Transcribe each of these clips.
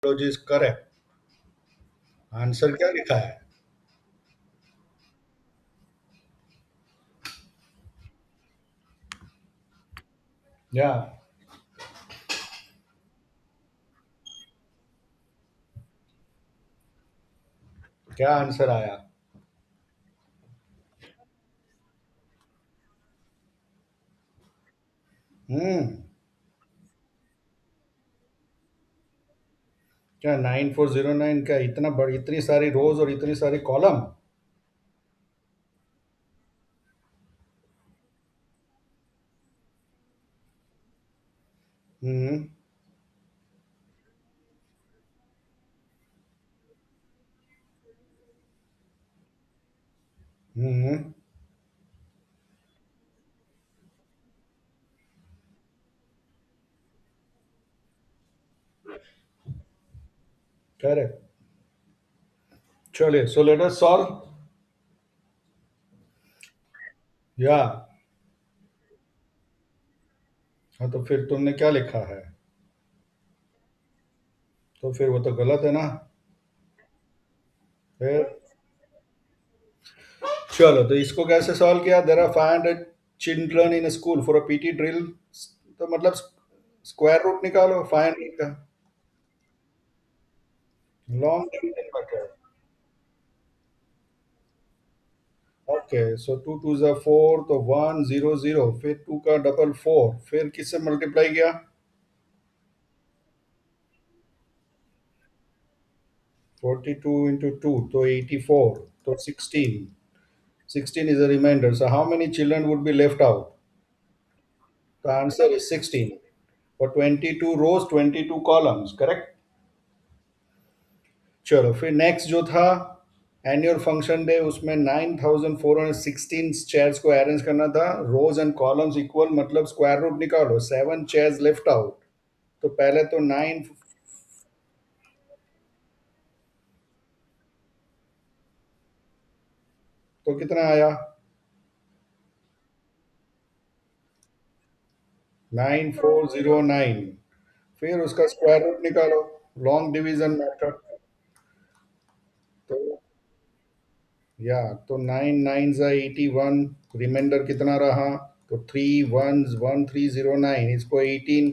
Terminology is correct. Answer क्या लिखा है? या क्या आंसर आया? हम्म। क्या 9409? क्या इतना बड़ी, इतनी सारी रोज और इतनी सारी कॉलम? हम्म। हम्म। करेक्ट। चलिए, सो लेट अस सॉल्व। या हाँ, तो फिर तुमने क्या लिखा है? तो फिर वो तो गलत है ना? फिर चलो, तो इसको कैसे सॉल्व किया? There are 500 children in school for a PT drill. तो मतलब स्क्वायर रूट निकालो 500 का। Long division method. Okay, so two two ज़ा फोर, तो 100, फिर टू का डबल फोर, फिर किससे मल्टीप्लाई किया? 42 इंटू टू तो 84, तो 16। 16 is a remainder. So how many children would be left out? The answer is 16. For 22 rows, 22 columns, correct? चलो, फिर नेक्स्ट जो था एनुअल फंक्शन डे, उसमें 9416 चेयर्स को अरेंज करना था। रोज एंड कॉलम्स इक्वल, मतलब स्क्वायर रूट निकालो। 7 चेयर्स लेफ्ट आउट। तो पहले तो 9, तो कितना आया? 9409। फिर उसका स्क्वायर रूट निकालो। Long division method. तो या तो 9 9 जा 81, रिमाइंडर कितना रहा? तो 3 1 1309, इसको 18,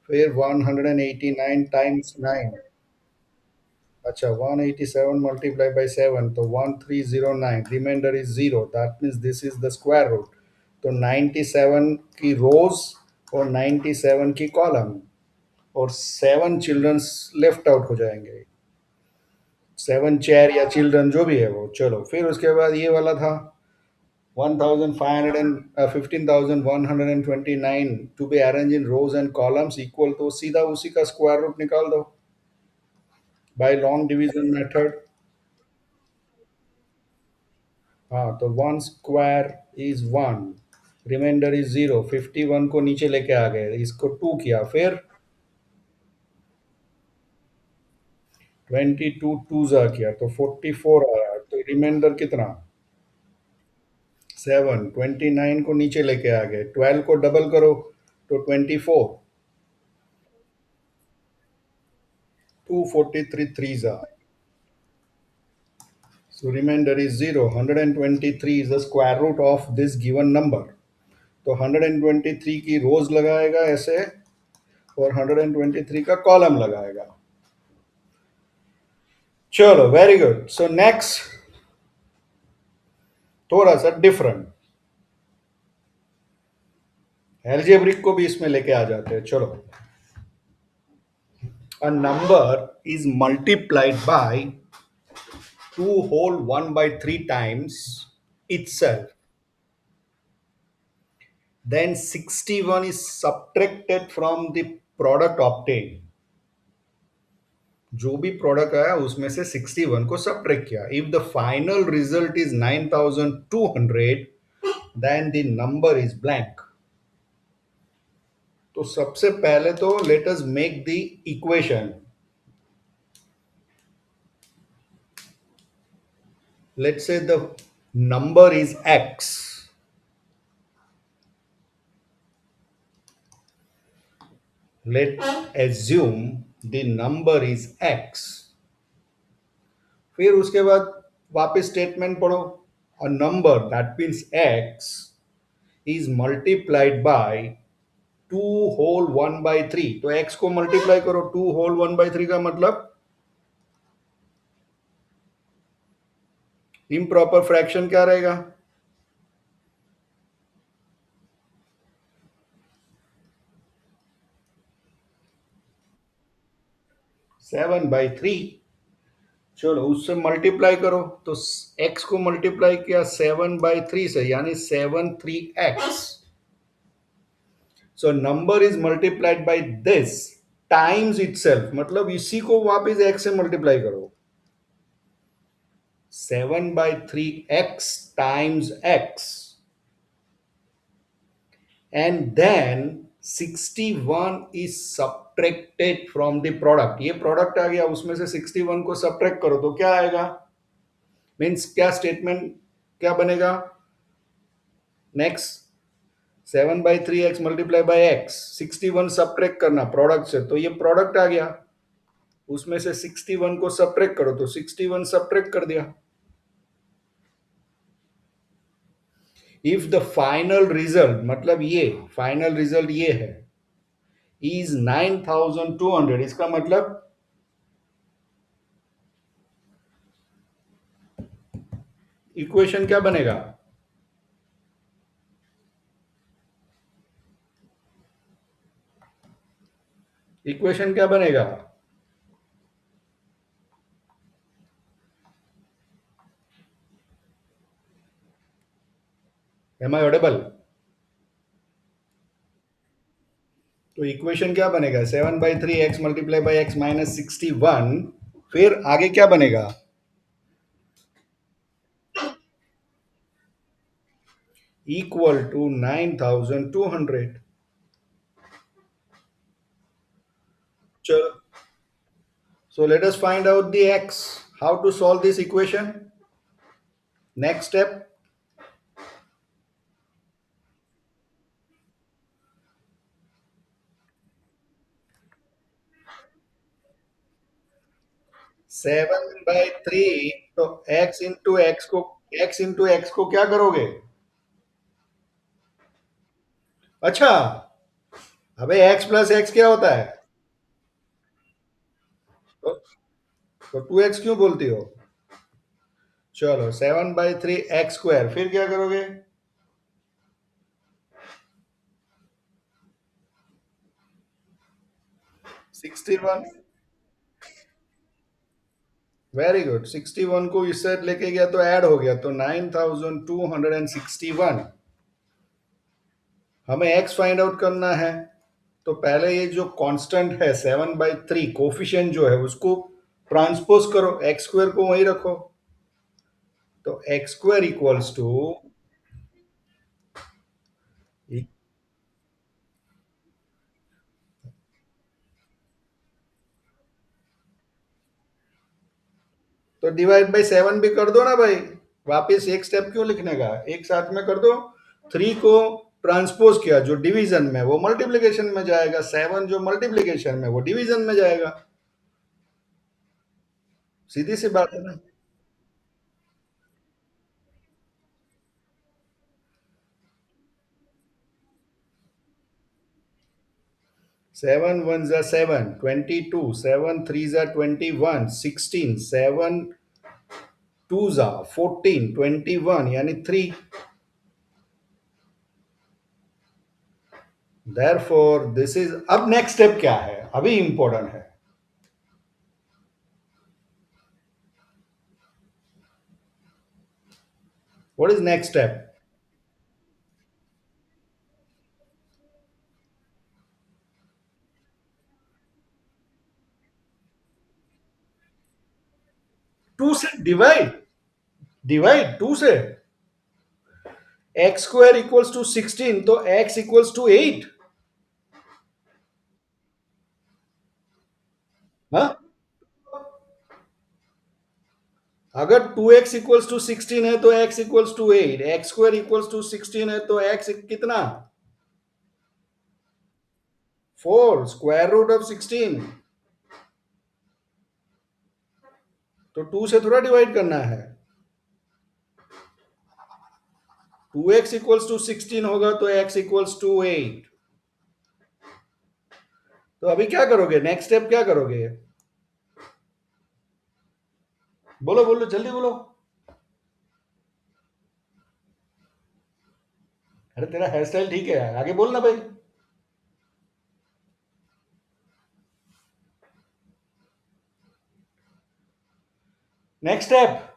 फिर 189 टाइम्स 9। अच्छा, 187 मल्टीप्लाई बाई 7, तो 1309, reminder is zero, that means this is the square root. तो 97 की रोज और 97 की कॉलम, और 7 चिल्ड्रंस लेफ्ट आउट हो जाएंगे। 7 चेयर या चिल्ड्रन जो भी है वो। चलो, फिर उसके बाद ये वाला था 1500 and 15,129 to be arrange in rows and columns equal, तो सीधा उसी का स्क्वायर रूट निकाल दो बाय लॉन्ग डिवीजन मेथड। हाँ, तो 1 square is 1, reminder is zero. 51 को नीचे लेके आ गए, इसको 2 किया, फिर 22 जा किया, तो 44 आया। तो रिमाइंडर कितना? 7। 29 को नीचे लेके आ गए, 12 को डबल करो, तो 24। 243 थ्री जा। So remainder is 0. 123 is the square root of this given number. तो 123 की रोज लगाएगा ऐसे, और 123 का कॉलम लगाएगा। चलो, वेरी गुड। सो नेक्स्ट थोड़ा सा डिफरेंट, एल्जेब्रिक को भी इसमें लेके आ जाते हैं। चलो, a number is multiplied by 2 whole 1 by 3 times itself, then 61 is subtracted from the product obtained। जो भी प्रोडक्ट आया उसमें से 61 को सब्ट्रैक्ट किया। If the final result is 9200, then the number is blank. तो सबसे पहले तो let us make the equation. Let's say the number is x। Let assume the number is X. फिर उसके बाद वापस स्टेटमेंट पढ़ो। A number that means X is multiplied by two whole one by three. तो X को multiply करो, two whole one by three का मतलब इम्प्रॉपर फ्रैक्शन क्या रहेगा? 7/3। चलो उससे मल्टीप्लाई करो, तो एक्स को मल्टीप्लाई किया 7/3 से, यानी 7 3 x. So number is multiplied by this times itself, मतलब इसी को वापस एक्स से मल्टीप्लाई करो। 7/3 x times x, and then 61 is subtracted from the product। ये प्रोडक्ट आ गया, उसमें से 61 को सब्ट्रैक्ट करो तो क्या आएगा? मीन्स क्या स्टेटमेंट क्या बनेगा? Next, 7/3 X multiply by x, 61 subtract करना प्रोडक्ट से, तो ये प्रोडक्ट आ गया, उसमें से 61 को सब्ट्रैक्ट करो तो 61 सब्ट्रैक्ट कर दिया। इफ द फाइनल रिजल्ट, मतलब ये फाइनल रिजल्ट ये है, इज 9200, इसका मतलब इक्वेशन क्या बनेगा? इक्वेशन क्या बनेगा? Am I audible? तो इक्वेशन क्या बनेगा? 7/3 X multiply by X minus 61। फिर आगे क्या बनेगा? Equal to 9200। चलो, so let us find out the x. How to solve this equation? Next step, 7/3, तो x इंटू एक्स को क्या करोगे? अच्छा, अबे x प्लस एक्स क्या होता है? तो, तो 2x क्यों बोलती हो? चलो, 7/3 एक्स स्क्वायर, फिर क्या करोगे? 61। वेरी गुड, 61 को इससे लेके गया तो ऐड हो गया, तो 9261। हमें एक्स फाइंड आउट करना है, तो पहले ये जो कांस्टेंट है 7/3 कोफिशिएंट जो है उसको ट्रांसपोज करो, एक्स स्क्वायर को वहीं रखो, तो एक्स स्क्वायर इक्वल्स टू, तो डिवाइड बाई 7 भी कर दो ना भाई। वापस एक स्टेप क्यों लिखने का, एक साथ में कर दो। 3 को ट्रांसपोज किया, जो डिवीजन में वो मल्टीप्लीकेशन में जाएगा, 7 जो मल्टीप्लीकेशन में वो डिवीजन में जाएगा। सीधी सी बात है ना। 7 1 जा 7, 22, 7 3 जा 21, 16, 7 2 जा 14, 21 यानी 3। देयरफॉर दिस इज, अब नेक्स्ट स्टेप क्या है, अभी इंपॉर्टेंट है। What is next step? 2 से डिवाइड, डिवाइड 2 से। एक्स स्क्वायर इक्वल्स टू 16, तो एक्स इक्वल्स टू 8। हाँ, अगर 2x इक्वल्स टू 16 है तो x equals to 8, X square equals to 16 है तो x कितना? 4 स्क्वायर रूट ऑफ 16। तो 2 से थोड़ा डिवाइड करना है। 2x इक्वल्स टू 16 होगा तो x इक्वल्स टू 8। तो अभी क्या करोगे, नेक्स्ट स्टेप क्या करोगे? बोलो बोलो जल्दी बोलो। अरे तेरा हेयर स्टाइल ठीक है, आगे बोलना भाई। Next step.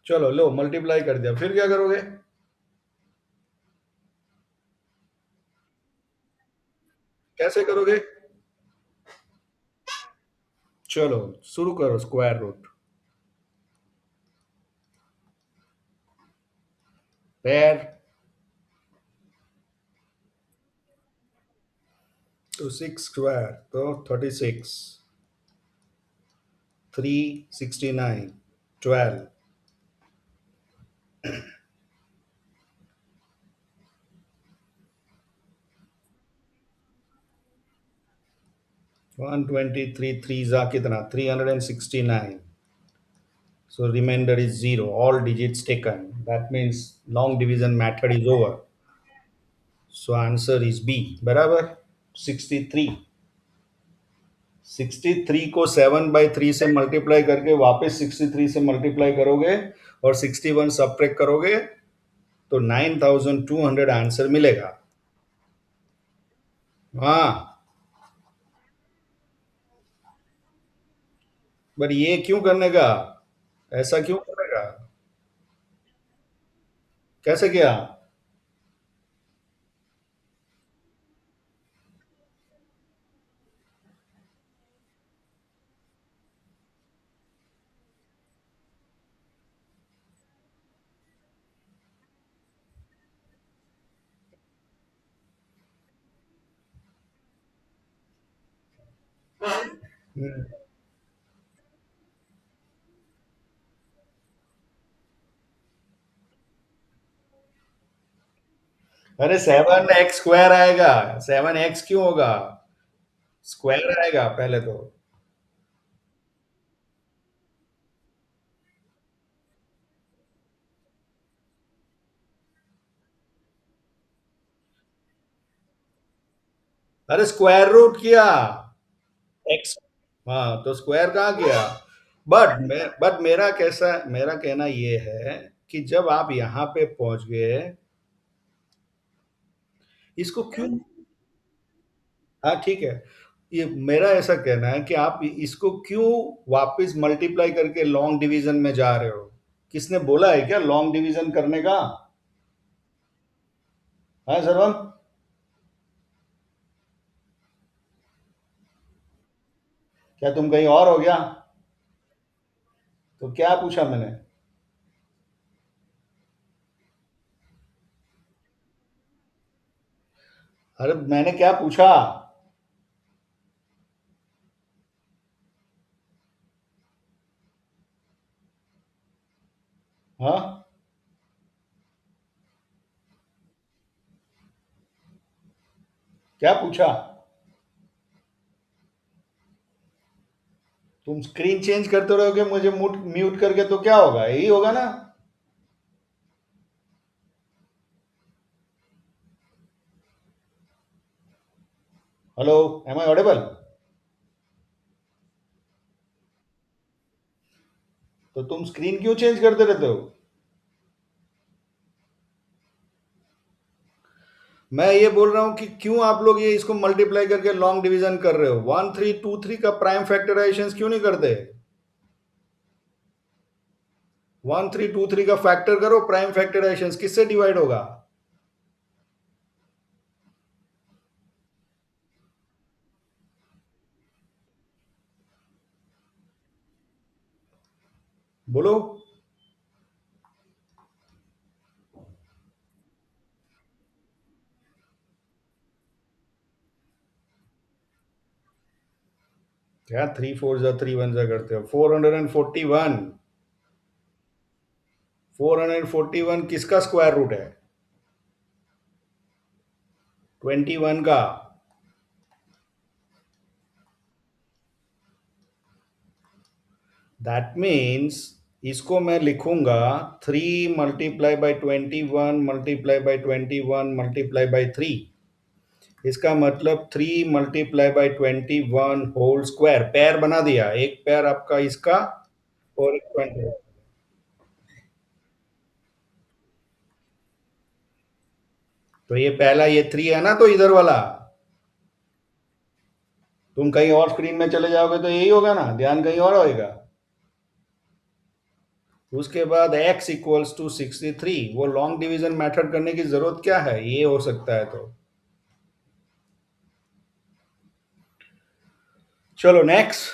चलो लो मल्टीप्लाई कर दिया, फिर क्या करोगे? कैसे करोगे? चलो शुरू करो, स्क्वायर रूट। पेयर। तो 6 स्क्वायर तो 36, 369, 12, 123, थ्री जा कितना, 369। So remainder is 0, all digits taken. That means long division method is over. So answer is B, बराबर 63। 63 को 7/3 से मल्टीप्लाई करके वापस 63 से मल्टीप्लाई करोगे और 61 सब्ट्रैक्ट करोगे तो 9200 आंसर मिलेगा। हाँ। बट ये क्यों करने का, ऐसा क्यों करेगा? कैसे किया? हम्म। अरे 7x स्क्वायर आएगा, 7x क्यों होगा? स्क्वायर आएगा पहले तो। अरे स्क्वायर रूट किया एक्स। हाँ तो स्क्वायर कहाँ किया? बट मेरा कहना ये है कि जब आप यहाँ पे पहुंच गए, इसको क्यों? हाँ ठीक है। ये मेरा ऐसा कहना है कि आप इसको क्यों वापस मल्टीप्लाई करके लॉन्ग डिवीजन में जा रहे हो? किसने बोला है क्या लॉन्ग डिवीजन करने का? हाँ सरवम। क्या तुम कहीं और हो गया? तो क्या पूछा मैंने? अरे मैंने क्या पूछा? हाँ। क्या पूछा? तुम स्क्रीन चेंज करते रहोगे मुझे म्यूट म्यूट करके तो क्या होगा, यही होगा ना? Hello, am I audible? तो तुम स्क्रीन क्यों चेंज करते रहते हो? मैं ये बोल रहा हूं कि क्यों आप लोग ये इसको मल्टीप्लाई करके लॉन्ग डिवीजन कर रहे हो, 1323 का प्राइम फैक्टराइजेशन क्यों नहीं करते? 1323 का फैक्टर करो, प्राइम फैक्टराइजेशन किससे डिवाइड होगा? बोलो। क्या 3 4 जा 3 1 जा करते हो? 441। 441 किसका स्क्वायर रूट है? 21 का। दैट मीन्स इसको मैं लिखूंगा 3 × 21 × 21 × 21 इसका मतलब 3 × 21 होल स्क्वायर पैर बना दिया, एक पैर आपका इसका और एक 20। तो ये पहला ये 3 है ना, तो इधर वाला तुम कहीं और स्क्रीन में चले जाओगे तो यही होगा ना, ध्यान कहीं और होएगा। उसके बाद x इक्वल्स टू 63, वो लॉन्ग डिवीजन मेथड करने की जरूरत क्या है, ये हो सकता है तो। चलो नेक्स्ट।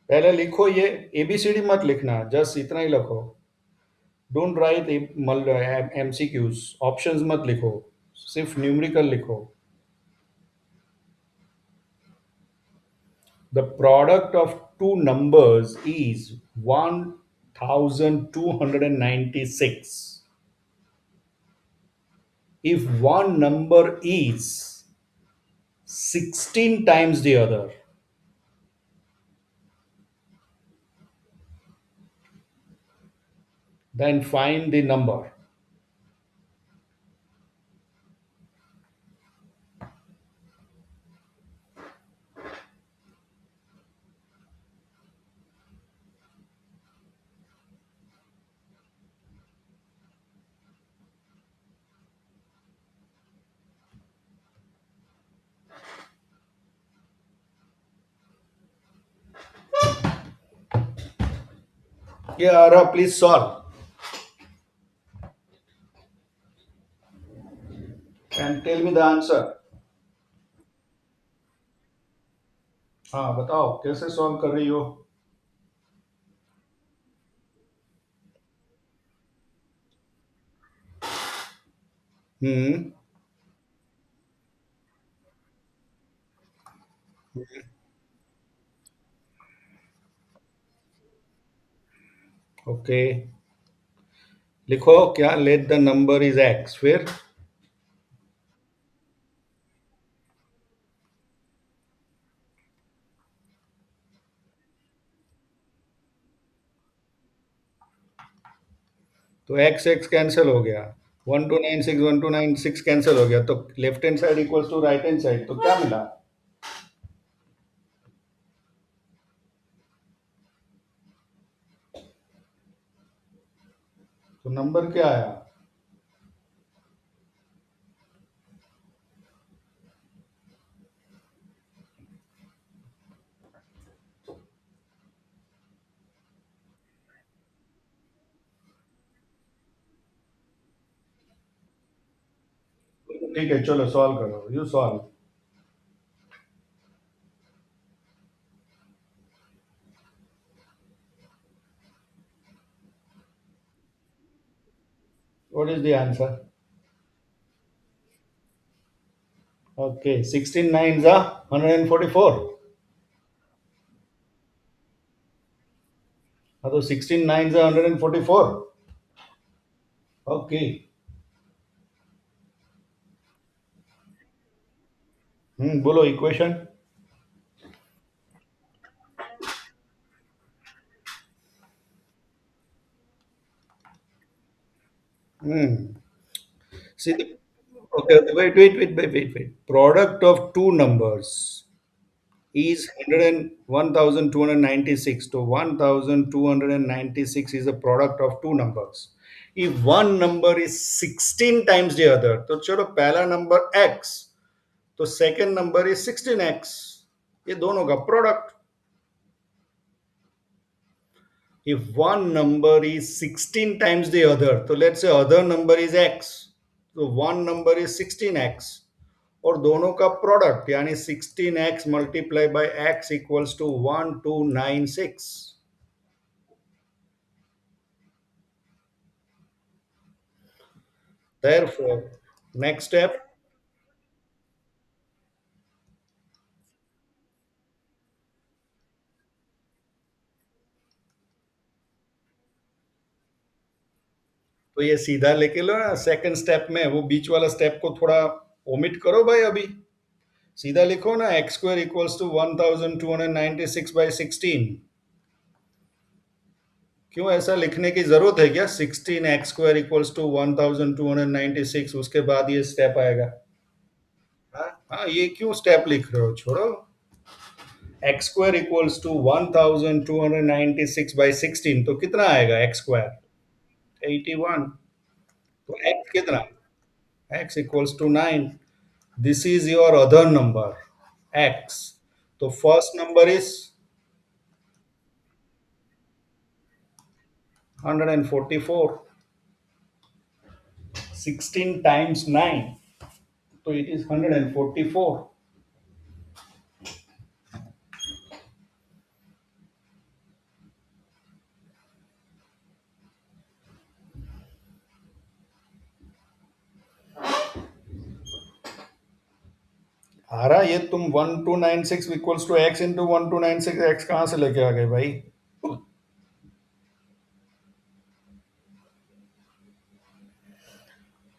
पहले लिखो ये, एबीसीडी मत लिखना, जस्ट इतना ही लिखो। डोंट राइट एमसीक्यूज, ऑप्शंस मत लिखो, सिर्फ न्यूमेरिकल लिखो। The product of two numbers is 1296 if one number is 16 times the other, then find the number. Yeah, Ara, please solve and tell me the answer. हाँ बताओ कैसे solve कर रही हो। हम्म। ओके, लिखो क्या, late the number is X, फिर तो एक्स एक्स कैंसिल हो गया, 1296 कैंसिल हो गया, तो left hand side equals to right hand side, तो क्या मिला? तो नंबर क्या आया? ठीक है चलो सॉल्व करो, you solve. What is the answer? Okay, 16 9 जा 144। हाँ तो 16 9 जा 144। ओके। बोलो equation. Hmm. See the, okay, okay, wait. Product of two numbers is 1296. So 1296 is a product of two numbers. If one number is 16 times the other, तो चलो पहला number x, तो second number is 16x, ये दोनों का product. If one number is 16 times the other, so let's say other number is x, so one number is 16x, और दोनों का प्रोडक्ट यानी 16x multiply by x equals to 1296. Therefore, next step. तो ये सीधा लेके लो ना सेकंड स्टेप में, वो बीच वाला स्टेप को थोड़ा ओमिट करो भाई अभी. सीधा लिखो ना एक्स स्क्वायर इक्वल्स टू 1296/16. क्यों ऐसा लिखने की जरूरत है क्या? 16x² इक्वल्स टू 1296, उसके बाद ये स्टेप आएगा. हाँ हाँ, ये क्यों स्टेप लिख रहे हो, छोड़ो. x² इक्वल्स टू 1296/16, तो कितना आएगा x²? 81. तो x कितना? x equals to 9. This is your other number x. तो first number is 144. 16 times 9, so it is 144. आ रहा ये तुम 1296 equals to X into 1296 X कहाँ से लेके आ गए भाई?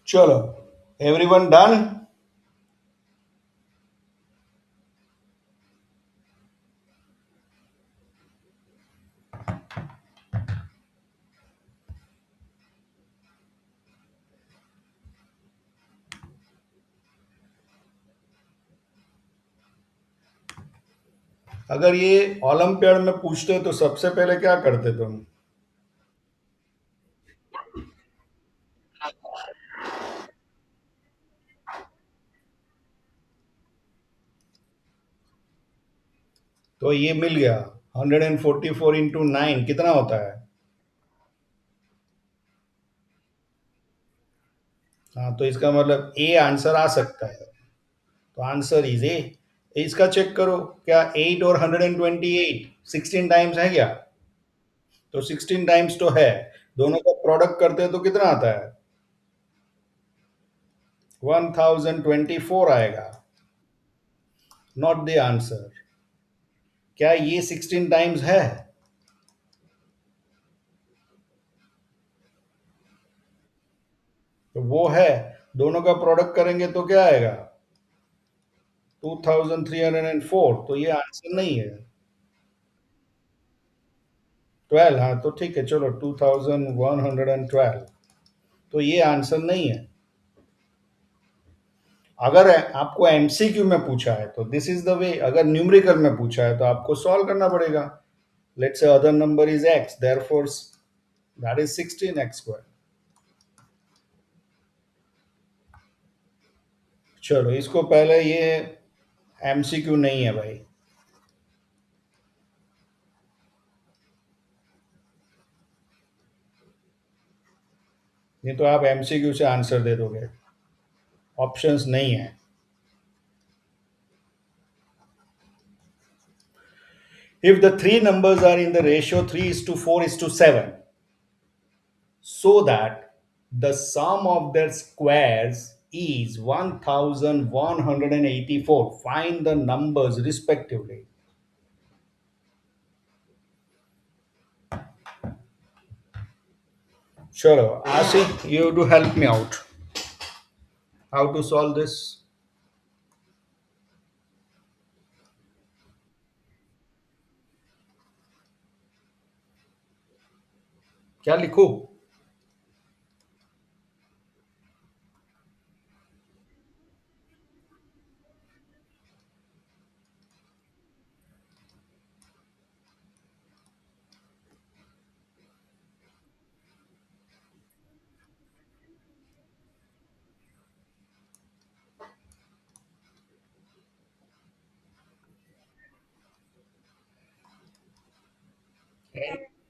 चलो, एवरीवन डन. अगर ये ओलंपियाड में पूछते तो सबसे पहले क्या करते तुम? तो ये मिल गया. 144 इंटू 9 कितना होता है? हाँ, तो इसका मतलब ए आंसर आ सकता है. तो आंसर इज ए. इसका चेक करो, क्या 8 और 128 16 टाइम्स है क्या? तो 16 टाइम्स तो है. दोनों का प्रोडक्ट करते हैं तो कितना आता है? 1024 आएगा. Not the answer. क्या ये 16 टाइम्स है? तो वो है. दोनों का प्रोडक्ट करेंगे तो क्या आएगा? 2304. तो ये आंसर नहीं है. 12, हाँ तो ठीक है, चलो 2112. तो ये आंसर नहीं है. अगर आपको एमसीक्यू में पूछा है तो दिस इज द वे. अगर न्यूमेरिकल में पूछा है तो आपको सॉल्व करना पड़ेगा. Let's say other number is x, therefore that is 16x². चलो, इसको पहले ये एमसीक्यू नहीं है भाई. नहीं तो आप एमसीक्यू से आंसर दे दोगे. ऑप्शंस नहीं है. If the three numbers are in the ratio 3:4:7, so that the sum of their squares is 1184, find the numbers respectively. Sure, Ashik, you to help me out. How to solve this? क्या लिखूं?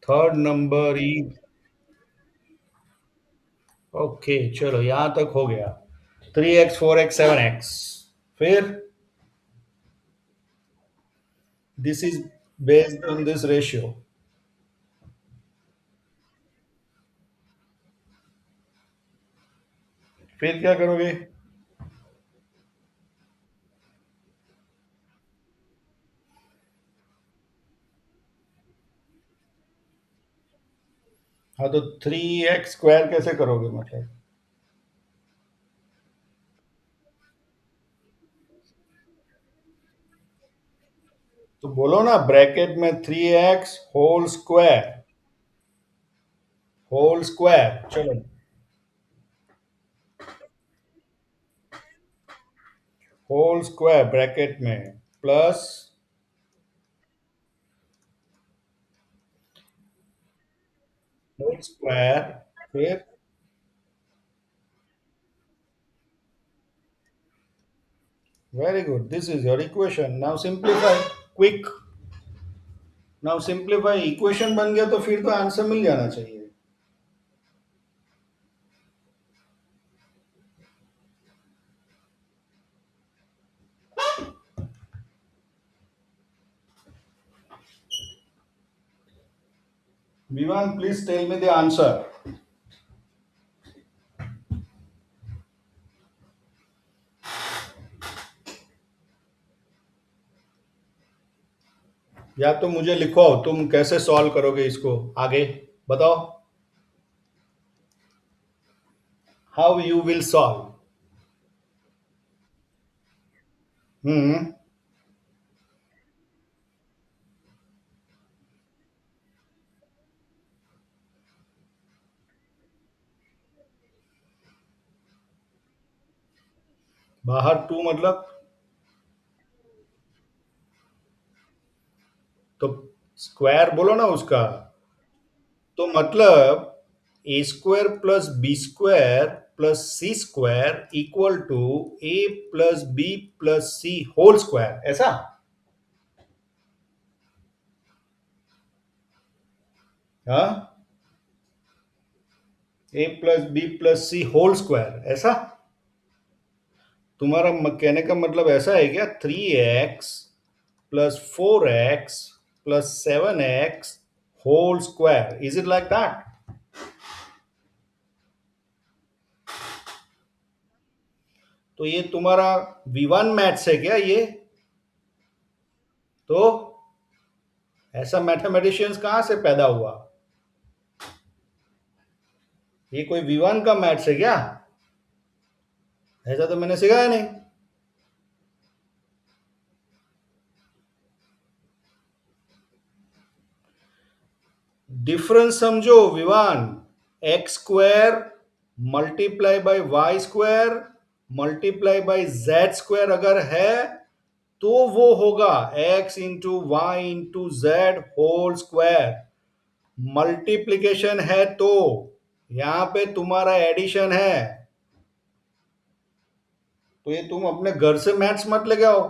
Third number ई। Okay चलो यहां तक हो गया। 3x 4x 7x। फिर this is based on this ratio. फिर क्या करोगे? हाँ तो 3x स्क्वायर कैसे करोगे मतलब? तो बोलो ना ब्रैकेट में 3x होल स्क्वायर चलो। होल स्क्वायर ब्रैकेट में प्लस होल स्क्वायर। फिर very good, this is your equation. Now simplify quick. Now simplify, equation बन गया तो फिर तो आंसर मिल जाना चाहिए। Vivaan please tell me the answer. या तो मुझे लिखो तुम कैसे सॉल्व करोगे इसको आगे, बताओ। How you will solve. Hmm. बाहर टू मतलब? तो स्क्वायर बोलो ना उसका। तो मतलब a² + b² + c² = a + b + c whole square, ऐसा? हाँ, a + b + c whole square, ऐसा? तुम्हारा कहने का मतलब ऐसा है क्या? 3x + 4x + 7x whole square, is it like that? तो ये तुम्हारा V1 मैथ्स है क्या ये? तो ऐसा मैथमेटिशियंस कहाँ से पैदा हुआ? ये कोई V1 का मैथ्स है क्या? ऐसा तो मैंने सिखाया नहीं। डिफरेंस समझो विवान। x² × y² × z² अगर है तो वो होगा x × y × z whole square. Multiplication है तो यहां पे तुम्हारा एडिशन है। तो ये तुम अपने घर से मैथ्स मत लेके आओ।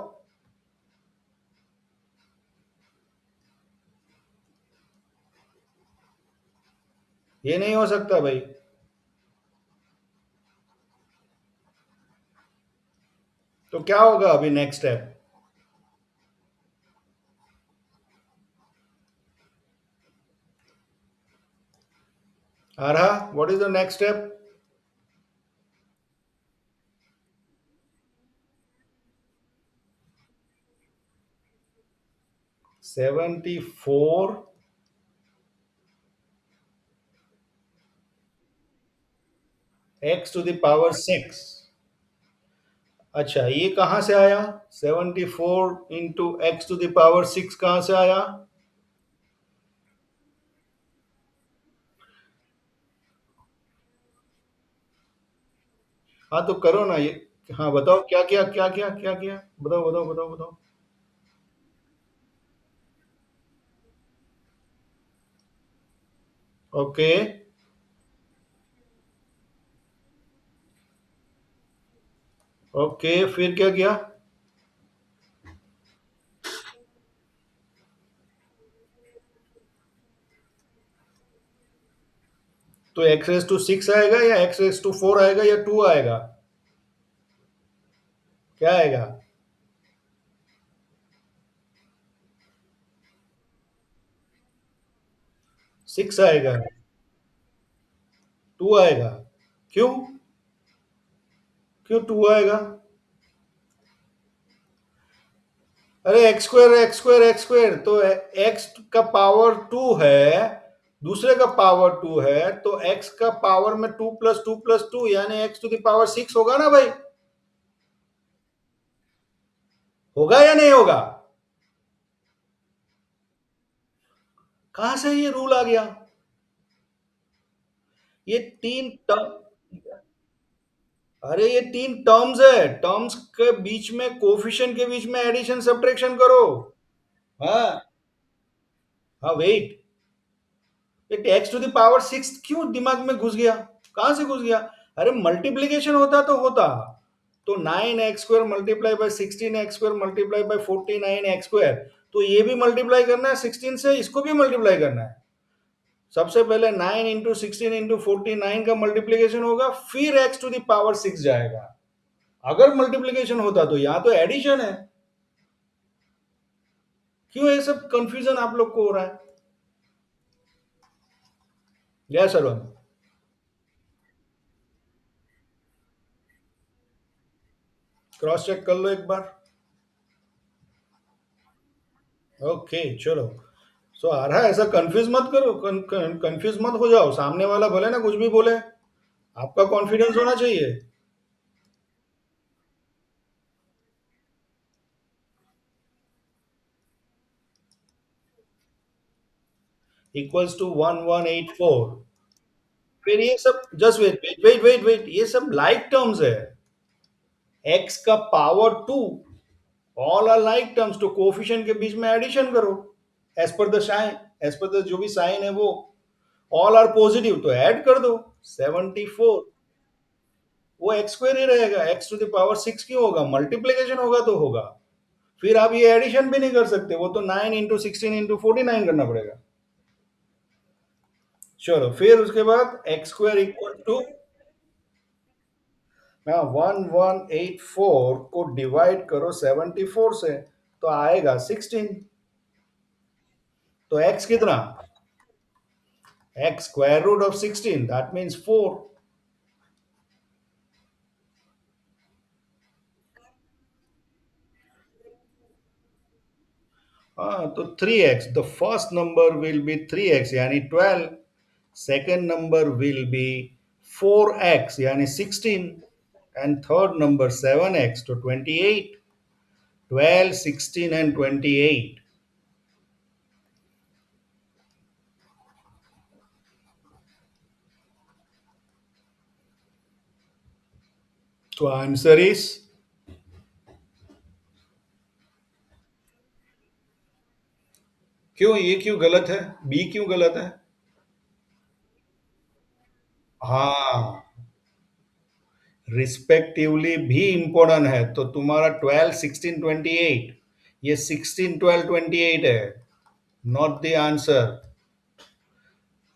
ये नहीं हो सकता भाई। तो क्या होगा अभी नेक्स्ट स्टेप? आरहा, what is the next step? 74 x⁶। अच्छा ये कहाँ से आया? 74 × x⁶ कहाँ से आया? हाँ तो करो ना ये। हाँ बताओ क्या किया क्या किया क्या किया, बताओ बताओ बताओ बताओ। ओके। ओके फिर क्या किया? तो एक्स रेस टू 6 आएगा या एक्स रेस टू 4 आएगा या 2 आएगा? क्या आएगा? 6 आएगा? 2 आएगा? क्यों? क्यों 2 आएगा? अरे एक्स स्क्वायर तो एक्स का पावर 2 है, दूसरे का पावर 2 है, तो एक्स का पावर में 2 + 2 + 2 यानी एक्स टू द पावर 6 होगा ना भाई? होगा या नहीं होगा? कहां से ये रूल आ गया? ये तीन टर्म, अरे ये तीन टर्म्स है, टर्म्स के बीच में, कोफिशिएंट के बीच में एडिशन सब्ट्रैक्शन करो। हाँ। हाँ वेट, ये एक्स टू द पावर 6 क्यों दिमाग में घुस गया? कहां से घुस गया? अरे मल्टीप्लीकेशन होता तो होता, तो 9x² multiply by 16x² multiply by 49x², तो ये भी मल्टीप्लाई करना है 16 से, इसको भी मल्टीप्लाई करना है। सबसे पहले 9 × 16 × 49 का मल्टीप्लीकेशन होगा, फिर x टू द पावर 6 जाएगा। अगर मल्टीप्लीकेशन होता तो यहां तो एडिशन है। क्यों ये सब कंफ्यूजन आप लोग को हो रहा है? या सरवण, क्रॉस चेक कर लो एक बार। ओके चलो। सो आ रहा है, ऐसा कंफ्यूज मत करो, कंफ्यूज मत हो जाओ, सामने वाला भले ना कुछ भी बोले, आपका कॉन्फिडेंस होना चाहिए। Equals to 1184। फिर ये सब just wait wait wait wait wait, ये सब लाइक टर्म्स है। एक्स का power 2, all are like terms, तो कोफिशिएंट के बीच में एडिशन करो, as per the sign, as per the जो भी साइन है वो, ऑल आर पॉजिटिव तो ऐड कर दो 74। वो एक्स स्क्वायर ही रहेगा, एक्स टू द पावर 6 क्यों होगा? मल्टीप्लीकेशन होगा तो होगा। फिर आप ये एडिशन भी नहीं कर सकते, वो तो 9 × 16 × 49 करना पड़ेगा। चलो फिर उसके बाद x² इक्वल टू, 1184 को डिवाइड करो 74 से, तो आएगा 16। तो x कितना? x square root of 16, that means 4। हाँ तो 3x, the first number will be 3x यानी 12, second number will B 4x यानी 16, एंड थर्ड नंबर 7x तो 28। 12, 16 एंड 28। तो आंसर इज, क्यों ये क्यों गलत है? बी क्यों गलत है? हाँ, रिस्पेक्टिवली भी इंपॉर्टेंट है, तो तुम्हारा 12, 16, 28, ये 16, 12, 28 है, नॉट द आंसर।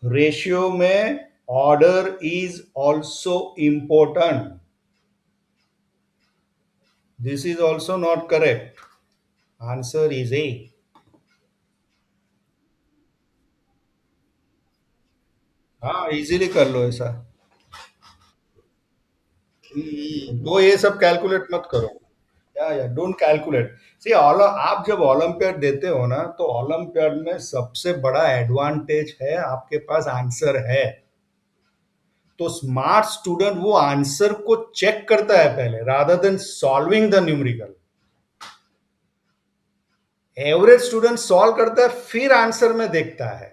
रेशियो में order is also important, this is also not correct, answer is a. हाँ इजीली कर लो ऐसा। तो ये सब कैलकुलेट मत करो, या डोंट कैलकुलेट। सी आप जब ओलंपियाड देते हो ना, तो ओलंपियाड में सबसे बड़ा एडवांटेज है आपके पास आंसर है। तो स्मार्ट स्टूडेंट वो आंसर को चेक करता है पहले, rather than solving the numerical. Average student solve करता है फिर आंसर में देखता है।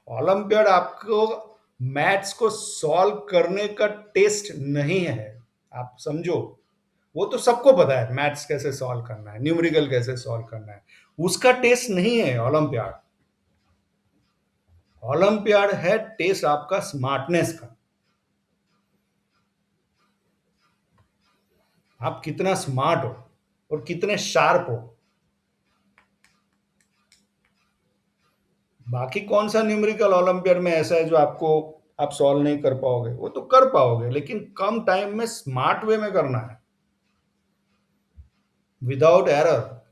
ओलंपियाड आपको मैथ्स को सॉल्व करने का टेस्ट नहीं है, आप समझो। वो तो सबको पता है मैथ्स कैसे सॉल्व करना है, न्यूमेरिकल कैसे सॉल्व करना है, उसका टेस्ट नहीं है ओलंपियाड। ओलंपियाड है टेस्ट आपका स्मार्टनेस का, आप कितना स्मार्ट हो और कितने शार्प हो। बाकी कौन सा न्यूमेरिकल ओलंपियड में ऐसा है जो आपको आप सॉल्व नहीं कर पाओगे? वो तो कर पाओगे, लेकिन कम टाइम में स्मार्ट वे में करना है, विदाउट एरर।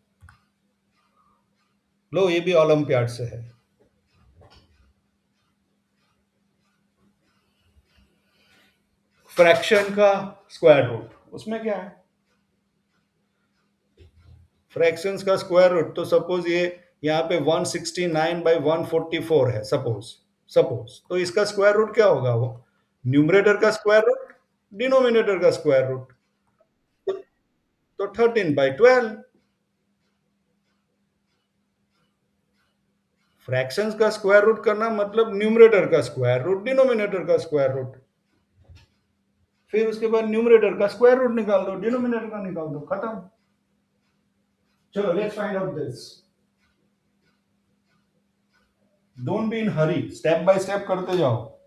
लो, ये भी ओलंपियाड से है। फ्रैक्शन का स्क्वायर रूट, उसमें क्या है? फ्रैक्शंस का स्क्वायर रूट, तो सपोज ये यहाँ पे 169/144 है, सपोज। सपोज तो इसका स्क्वायर रूट क्या होगा? वो न्यूमरेटर का स्क्वायर रूट, डिनोमिनेटर का स्क्वायर रूट। तो, 13/12। फ्रैक्शंस का स्क्वायर रूट करना मतलब न्यूमरेटर का स्क्वायर रूट, डिनोमिनेटर का स्क्वायर रूट। फिर उसके बाद न्यूमरेटर का स्क्वायर रूट निकाल दो, डिनोमिनेटर का निकाल दो, खत्म। चलो, let's find out this. Don't be in hurry, step by step करते जाओ।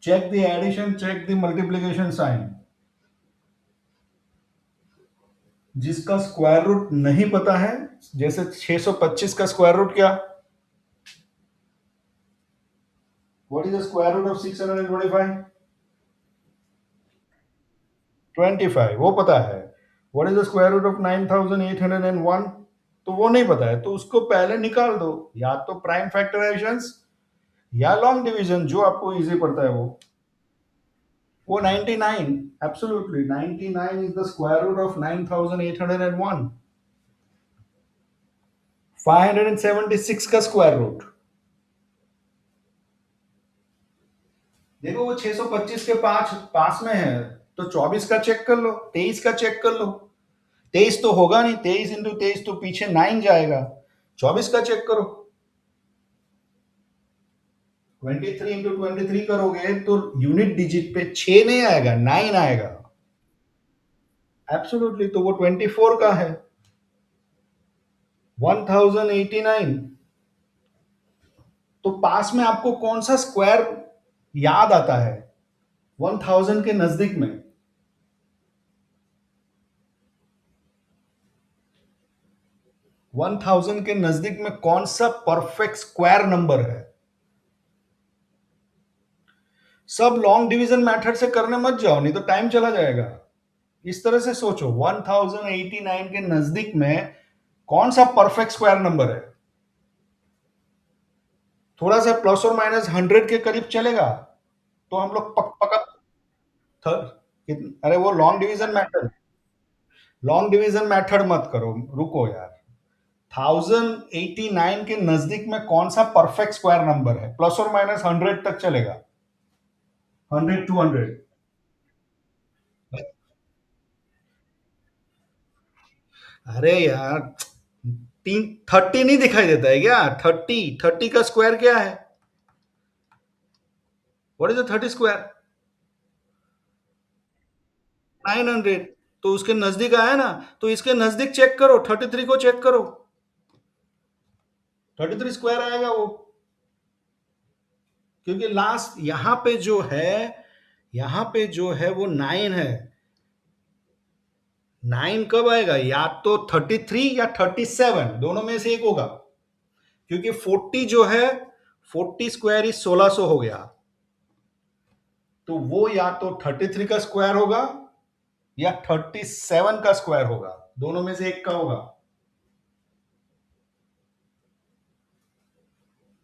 Check the addition, check the multiplication sign. जिसका स्क्वायर रूट नहीं पता है, जैसे 625 का स्क्वायर रूट क्या? What is the square root of 625? 25, वो पता है। What is the square root of 9801? तो वो नहीं पता है, तो उसको पहले निकाल दो, या तो प्राइम फैक्टराइजेशंस या लॉन्ग डिवीजन, जो आपको इजी पड़ता है वो 99। Absolutely 99 is the square root of 9801। 576 का स्क्वायर रूट, देखो वो 625 के पास पास में है, तो 24 का चेक कर लो, 23 का चेक कर लो। 23 तो होगा नहीं, 23 × 23 तो पीछे 9 जाएगा। 24 का चेक करो। 23 × 23 करोगे तो यूनिट डिजिट पे 6 नहीं आएगा, 9 आएगा। एब्सोल्युटली, तो वो 24 का है। 1089। तो पास में आपको कौन सा स्क्वायर याद आता है 1000 के नजदीक में? 1000 के नजदीक में कौन सा परफेक्ट स्क्वायर नंबर है? सब लॉन्ग डिवीजन मेथड से करने मत जाओ, नहीं तो टाइम चला जाएगा। इस तरह से सोचो, 1089 के नजदीक में कौन सा परफेक्ट स्क्वायर नंबर है? थोड़ा सा प्लस और माइनस 100 के करीब चलेगा तो हम लोग पक पका अरे वो लॉन्ग डिवीजन मेथड मत करो, रुको यार। 1089 के नजदीक में कौन सा परफेक्ट स्क्वायर नंबर है? प्लस और माइनस 100 तक चलेगा, 100 200। अरे यार, 30 नहीं दिखाई देता है क्या? 30 का स्क्वायर क्या है? What is the 30 square? 900। तो उसके नजदीक आया ना, तो इसके नजदीक चेक करो, 33 को चेक करो, 33 स्क्वायर आएगा वो। क्योंकि लास्ट यहां पे जो है वो 9 है। 9 कब आएगा? या तो 33 या 37, दोनों में से एक होगा। क्योंकि 40 जो है, 40 स्क्वायर ही 1600 हो गया। तो वो या तो 33 का स्क्वायर होगा या 37 का स्क्वायर होगा, दोनों में से एक का होगा।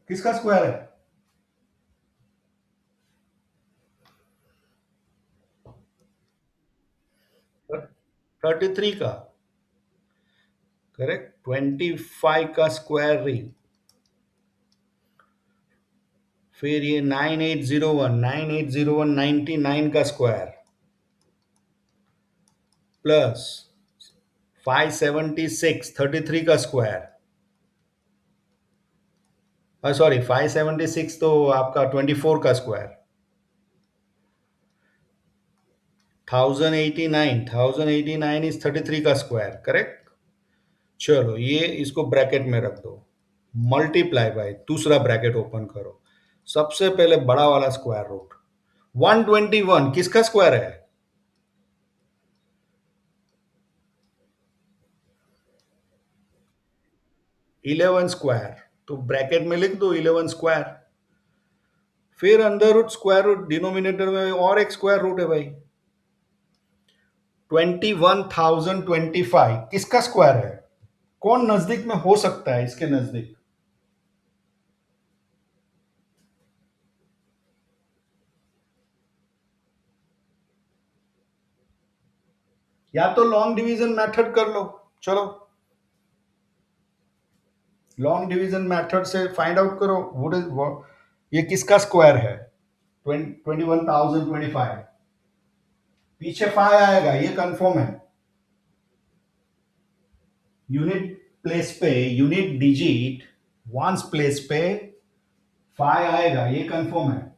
किसका स्क्वायर है? 33 का। करेक्ट। 25 का स्क्वायर री, फिर ये 9801 99 का स्क्वायर, प्लस 576 33 का स्क्वायर। सॉरी, 576 तो आपका 24 का स्क्वायर। 1089 इज 33 का स्क्वायर, करेक्ट। चलो, ये इसको ब्रैकेट में रख दो, मल्टीप्लाई बाय दूसरा ब्रैकेट ओपन करो, सबसे पहले बड़ा वाला स्क्वायर रूट। 121 किसका स्क्वायर है? 11 स्क्वायर, तो ब्रैकेट में लिख दो 11 स्क्वायर। फिर under root square root, denominator में और एक स्क्वायर रूट है भाई। 21,025 किसका स्क्वायर है? कौन नजदीक में हो सकता है इसके नजदीक? या तो लॉन्ग डिवीजन मेथड कर लो। चलो, लॉन्ग डिवीजन मेथड से फाइंड आउट करो व्हाट इज, ये किसका स्क्वायर है? 21,025। पीछे 5 आएगा, ये कंफर्म है। यूनिट प्लेस पे, यूनिट डिजिट वंस प्लेस पे 5 आएगा, ये कंफर्म है।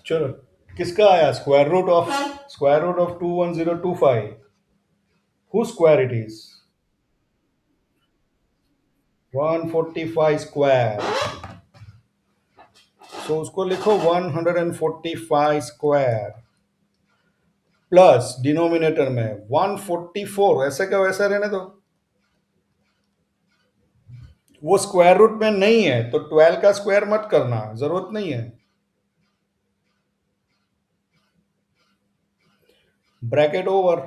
चलो, किसका आया square root of 21025? Who square it is? 145 square. So उसको लिखो 145 स्क्वायर प्लस डिनोमिनेटर में 144, ऐसे का वैसा रहने दो। वो स्क्वायर रूट में नहीं है तो 12 का स्क्वायर मत करना, जरूरत नहीं है। Bracket over,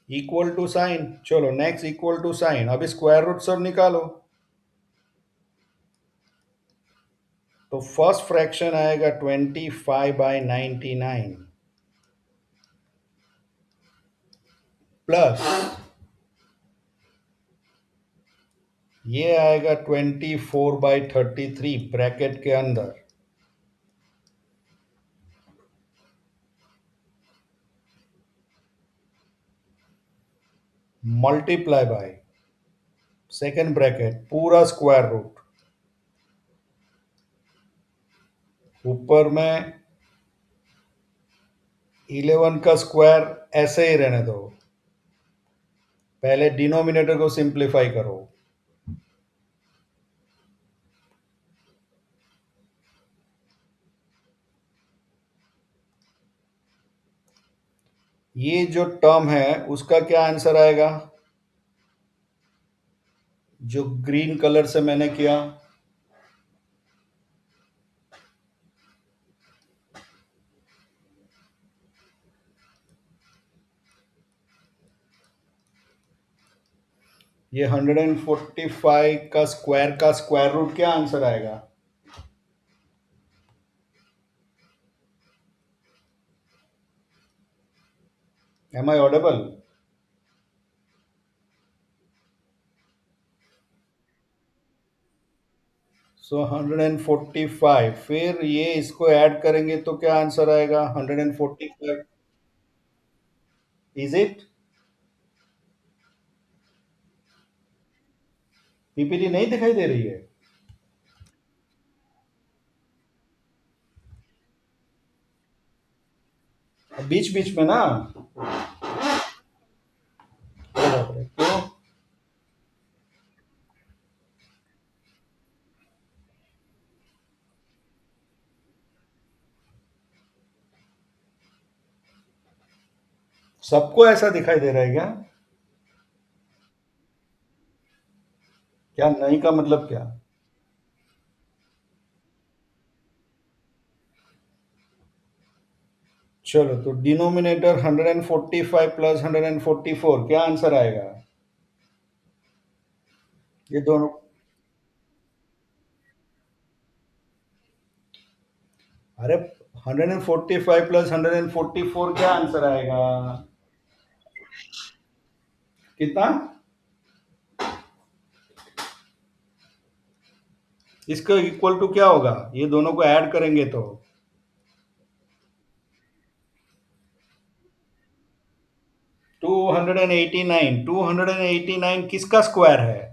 equal to sign. चलो नेक्स्ट, इक्वल टू साइन। अभी स्क्वायर रूट सब निकालो। तो फर्स्ट फ्रैक्शन आएगा 25/99 प्लस ये आएगा 24/33 ब्रैकेट के अंदर, मल्टीप्लाई बाय सेकेंड ब्रैकेट पूरा स्क्वायर रूट, ऊपर में 11 का स्क्वायर ऐसे ही रहने दो। पहले डिनोमिनेटर को सिंप्लीफाई करो। ये जो टर्म है उसका क्या आंसर आएगा? जो ग्रीन कलर से मैंने किया, ये 145 का स्क्वायर रूट क्या आंसर आएगा? M I audible? सो 145, फिर ये इसको ऐड करेंगे तो क्या आंसर आएगा? 145। Is it? पीपीटी नहीं दिखाई दे रही है? बीच बीच में ना। अरे बाप रे, क्यों? सबको ऐसा दिखाई दे रहा है क्या? क्या नहीं का मतलब क्या? चलो, तो डिनोमिनेटर 145 प्लस 144 क्या आंसर आएगा? ये दोनों, अरे 145 प्लस 144 क्या आंसर आएगा? कितना? इसका इक्वल टू क्या होगा? ये दोनों को ऐड करेंगे तो 200 289, 289 किसका स्क्वायर है?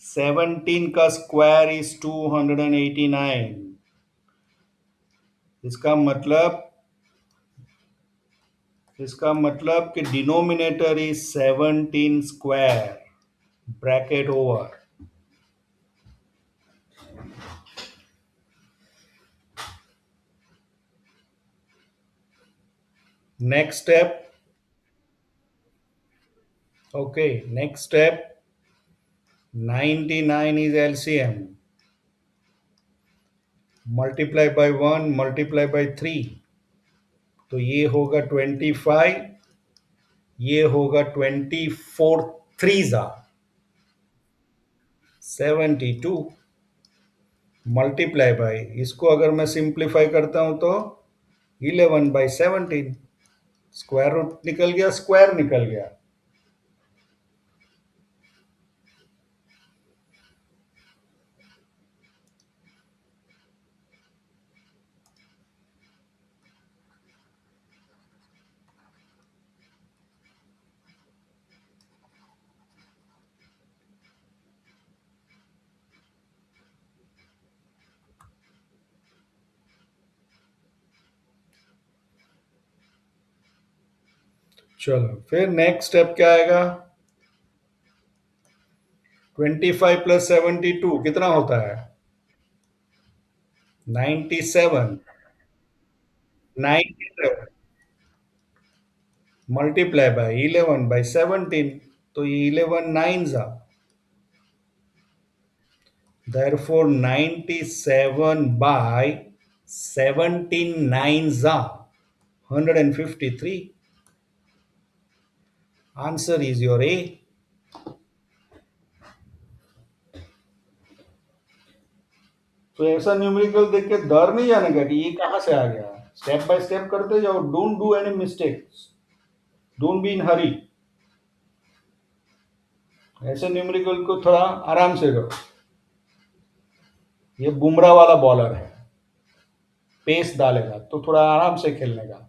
17 का स्क्वायर इज 289। इसका मतलब इसका मतलब कि denominator is 17 square, bracket over. Next step. Okay, next step. 99 is LCM, multiply by 1 multiply by 3, तो ये होगा 25, ये होगा 24 थ्री जा 72, मल्टीप्लाई बाय, इसको अगर मैं सिंप्लीफाई करता हूं तो 11/17, स्क्वायर रूट निकल गया, स्क्वायर निकल गया। चलो फिर नेक्स्ट स्टेप क्या आएगा? 25 प्लस 72 कितना होता है? 97, 97 मल्टीप्लाई बाय 11/17, तो ये 11 नाइन जा, therefore 97/17 nines are 153. Answer is your A. तो ऐसा न्यूमेरिकल देख के डर नहीं जाने का कि ये कहां से आ गया। स्टेप बाय स्टेप करते जाओ, don't do any mistakes, don't be in hurry. ऐसे न्यूमेरिकल को थोड़ा आराम से करो। ये बुमराह वाला बॉलर है, पेस डालेगा तो थोड़ा आराम से खेलने का।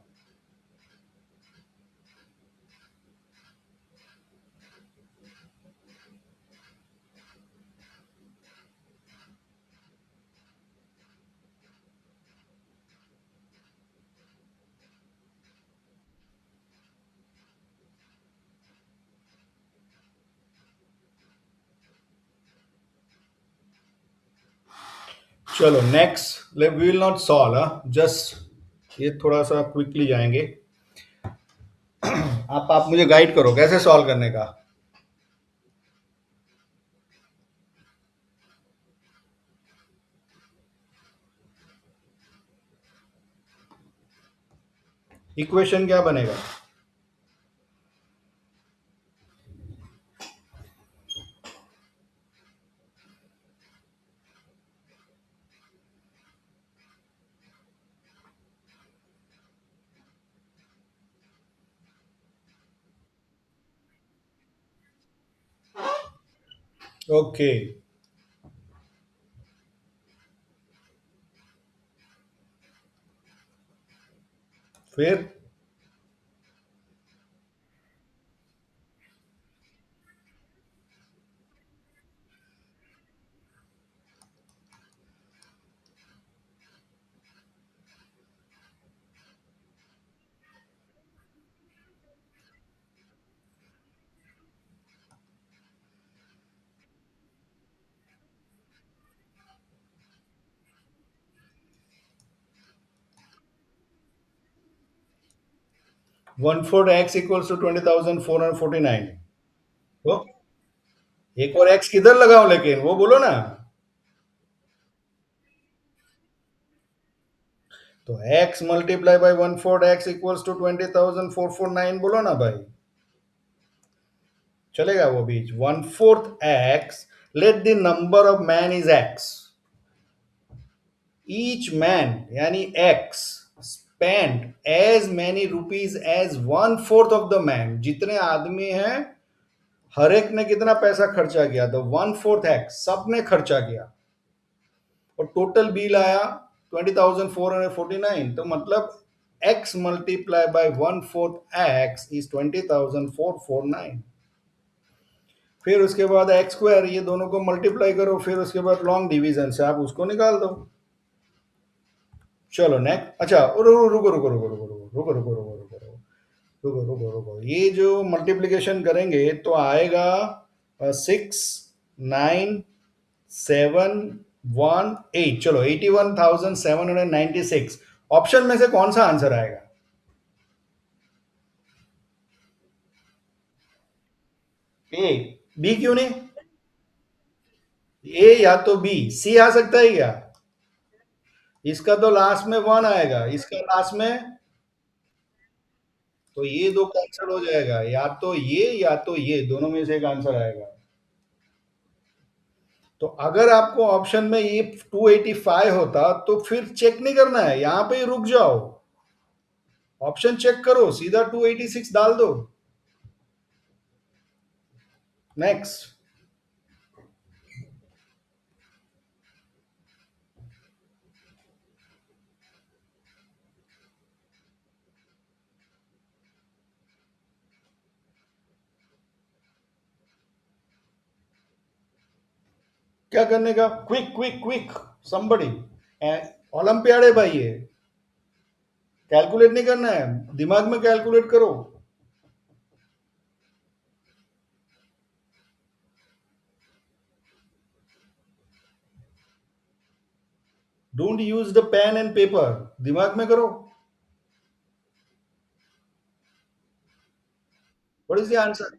चलो next, we will not solve, just ये थोड़ा सा क्विकली जाएंगे। आप मुझे गाइड करो कैसे सॉल्व करने का। इक्वेशन क्या बनेगा? ओके, फिर 1/4 x इक्वल्स टू 20,449। तो एक और x किधर लगाओ, लेकिन वो बोलो ना। तो x multiply by 1/4 x equals to 20,449 बोलो ना भाई, चलेगा वो भी। 1/4 x, let the number of man is x, each man यानी x spend as many rupees as 1/4 of the man, जितने आदमी हैं हर एक ने कितना पैसा खर्चा किया, तो 1/4 x सबने खर्चा किया। और टोटल बिल आया 20,449, तो मतलब x multiply by 1/4 x is 20,449। फिर उसके बाद एक्स स्क्वायर, ये दोनों को मल्टीप्लाई करो, फिर उसके बाद लॉन्ग डिवीजन से आप उसको निकाल दो। चलो नेक्स्ट। अच्छा, रुको रुको रुको रुको रुको रुको रुको रुको रुको रुको रुको रुको रुको रुको, ये जो मल्टीप्लिकेशन करेंगे तो आएगा 6, 9, 7, 1, 8, चलो 81,796। ऑप्शन में से कौन सा आंसर आएगा? ए। बी क्यों नहीं? ए या तो बी, सी आ सकता है क्या? इसका तो लास्ट में वन आएगा, इसका लास्ट में, तो ये दो कैंसिल हो जाएगा, या तो ये दोनों में से एक आंसर आएगा। तो अगर आपको ऑप्शन में ये 285 होता तो फिर चेक नहीं करना है, यहां पे ही रुक जाओ, ऑप्शन चेक करो, सीधा 286 डाल दो। नेक्स्ट। क्या करने का? Quick quick quick, somebody. Olympiad है भाई ये, कैलकुलेट नहीं करना है, दिमाग में कैलकुलेट करो। Don't use the pen and paper, दिमाग में करो। What is the answer?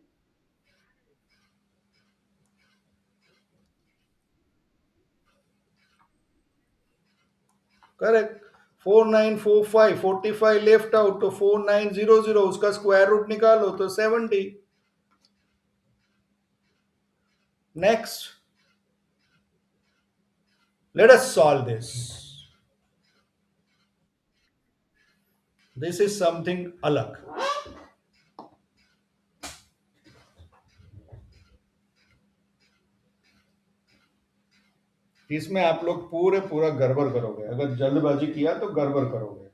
Correct. 4945, 45 left out, तो 4900, उसका स्क्वायर रूट निकालो तो 70। Next. Let us solve this. This is something अलग। इसमें आप लोग पूरे पूरा गड़बड़ करोगे, अगर जल्दबाजी किया तो गड़बड़ करोगे।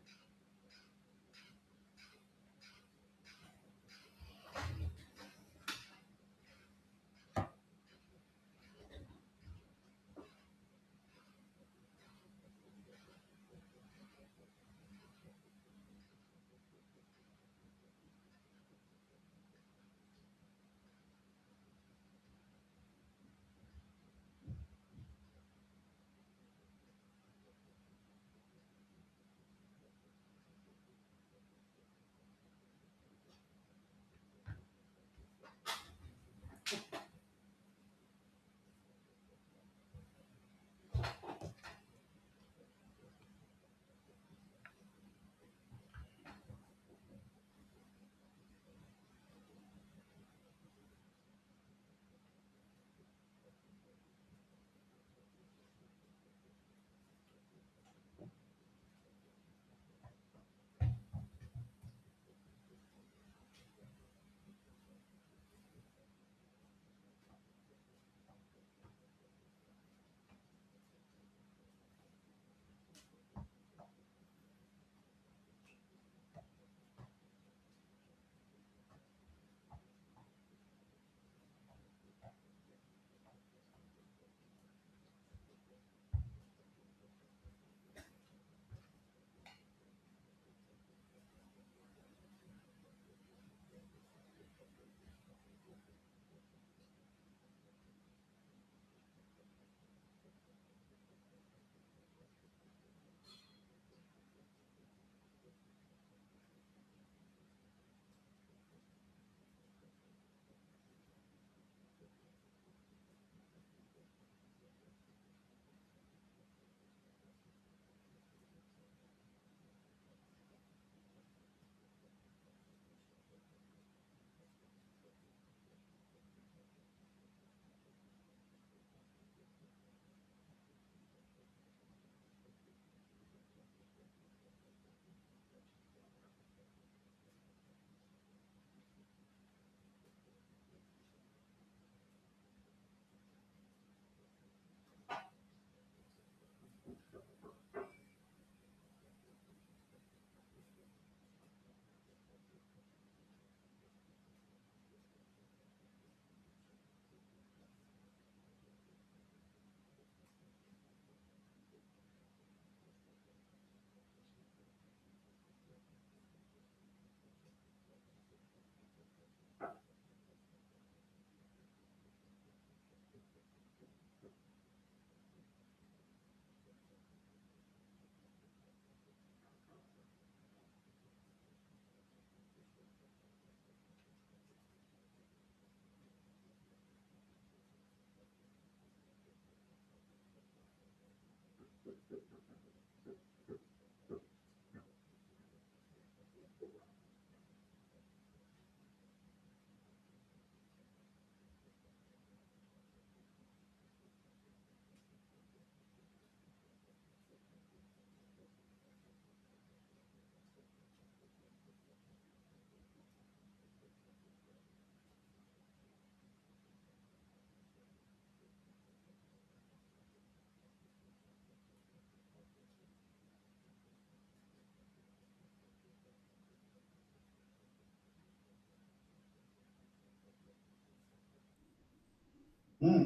हम्म।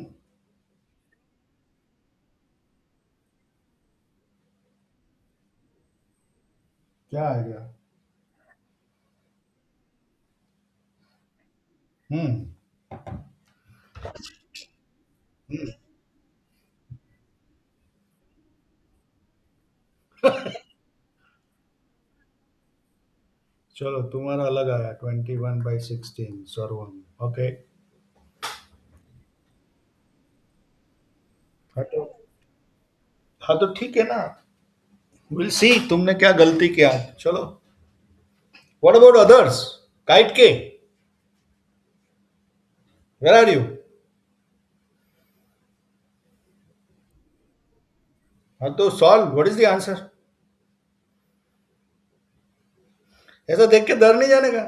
क्या आ गया? हम्म। हम्म। चलो तुम्हारा अलग आया, 21/16 सर्वम। ओके। हाँ तो, हाँ तो ठीक है ना। विल सी तुमने क्या गलती किया। चलो। What about others? काइट के, वेयर आर यू? हाँ तो solve, what is the answer? ऐसा देख के डर नहीं जाने का।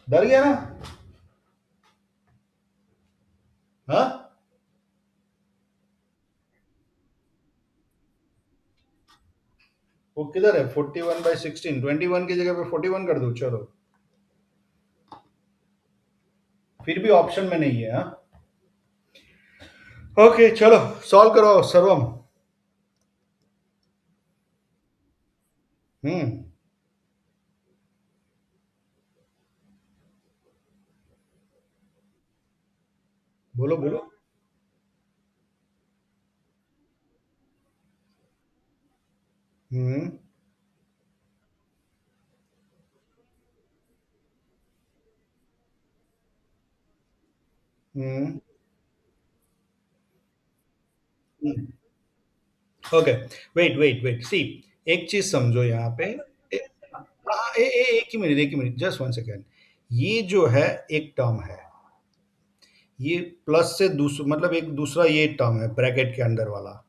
डर गया ना? हाँ। वो किधर है? 41/16, 21 की जगह पे 41 कर दो, चलो। फिर भी ऑप्शन में नहीं है, हाँ। ओके चलो, सॉल्व करो सर्वम। हम्म। बोलो बोलो। हम्म। हम्म। ओके। वेट वेट वेट, सी, एक चीज समझो यहाँ पे। ए, हाँ, एक ही मिनट, एक ही मिनट, जस्ट वन सेकेंड। ये जो है एक टर्म है, ये प्लस से दूसरा मतलब एक दूसरा ये टर्म है ब्रैकेट के अंदर वाला,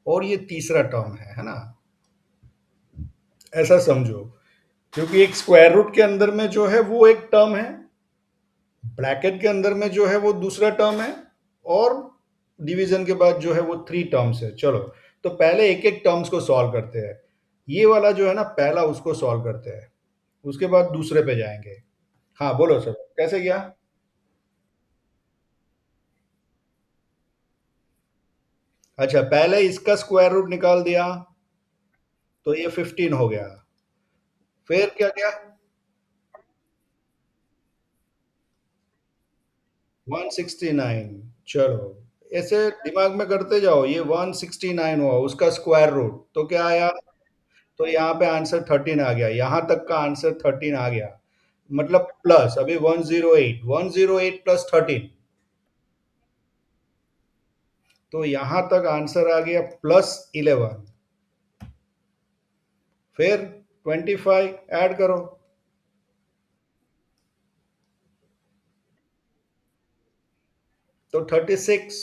और ये तीसरा टर्म है ना? ऐसा समझो, क्योंकि एक स्क्वायर रूट के अंदर में जो है वो एक टर्म है, ब्रैकेट के अंदर में जो है वो दूसरा टर्म है, और डिवीजन के बाद जो है वो थ्री टर्म्स है। चलो, तो पहले एक एक टर्म्स को सॉल्व करते हैं। ये वाला जो है ना, पहला उसको सॉल्व करते हैं, उसके बाद दूसरे पे जाएंगे। हाँ बोलो सर, कैसे गया? अच्छा, पहले इसका स्क्वायर रूट निकाल दिया, तो ये 15 हो गया। फिर क्या क्या? 169। चलो, ऐसे दिमाग में करते जाओ, ये 169 हुआ, उसका स्क्वायर रूट तो क्या आया? तो यहाँ पे आंसर 13 आ गया, यहाँ तक का आंसर 13 आ गया। मतलब प्लस अभी 108, 108 प्लस 13, तो यहाँ तक आंसर आ गया +11। फिर 25 ऐड करो, तो 36।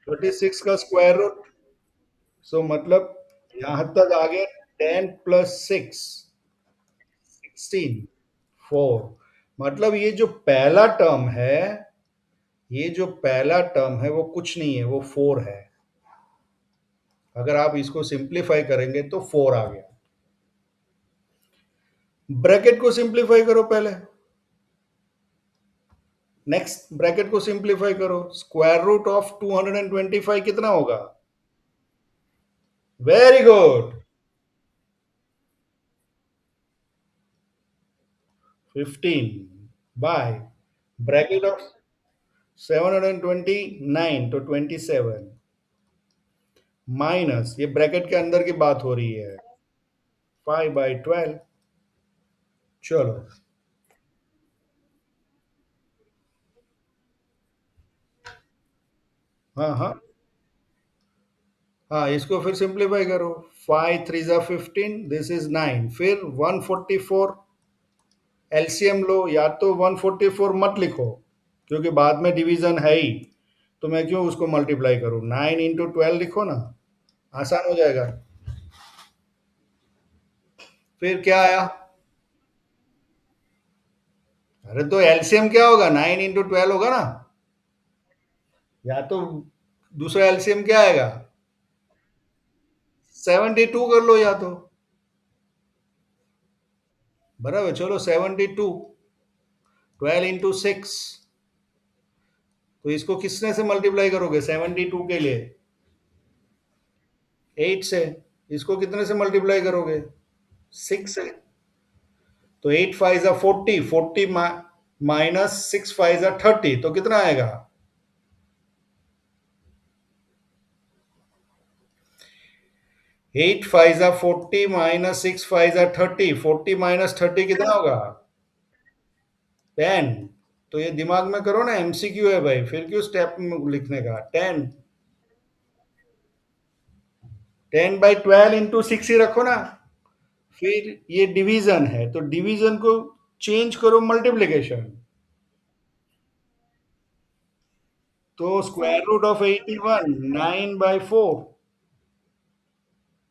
36 का स्क्वायर रूट, सो मतलब यहाँ तक आ गया 10 + 6, 16, 4। मतलब ये जो पहला टर्म है, ये जो पहला टर्म है वो कुछ नहीं है, वो 4 है। अगर आप इसको सिंप्लीफाई करेंगे तो 4 आ गया। ब्रैकेट को सिंप्लीफाई करो पहले, नेक्स्ट ब्रैकेट को सिंप्लीफाई करो। स्क्वायर रूट ऑफ 225 कितना होगा? Very good. 15 bye bracket of 729 तो 27, माइनस ये ब्रैकेट के अंदर की बात हो रही है, 5/12। चलो। हाँ हाँ। हाँ, इसको फिर सिंप्लीफाई करो। 5 3 ज़ा 15, दिस इज 9। फिर 144 एलसीएम लो, या तो 144 मत लिखो क्योंकि बाद में डिवीजन है ही, तो मैं क्यों उसको मल्टीप्लाई करूँ, 9 × 12 लिखो ना, आसान हो जाएगा। फिर क्या आया? अरे तो एलसीएम क्या होगा, 9 × 12 होगा ना। या तो दूसरा एलसीएम क्या आएगा, 72 कर लो या तो। बराबर, चलो 72, 12 × 6, तो इसको किसने से मल्टीप्लाई करोगे 72 के लिए, 8 से। इसको कितने से मल्टीप्लाई करोगे, 6 से। तो 8 5 ज़ा 40, 40 माइनस 6 5 ज़ा 30, तो कितना आएगा, 8 5 ज़ा 40 माइनस 6 5 ज़ा 30, 40 - 30 कितना होगा, 10। तो ये दिमाग में करो ना, एमसीक्यू है भाई, फिर क्यों स्टेप में लिखने का, 10। 10/12 × 6 ही रखो ना। फिर ये डिवीजन है, तो डिवीजन को चेंज करो मल्टीप्लिकेशन। तो स्क्वायर रूट ऑफ 81, 9/4।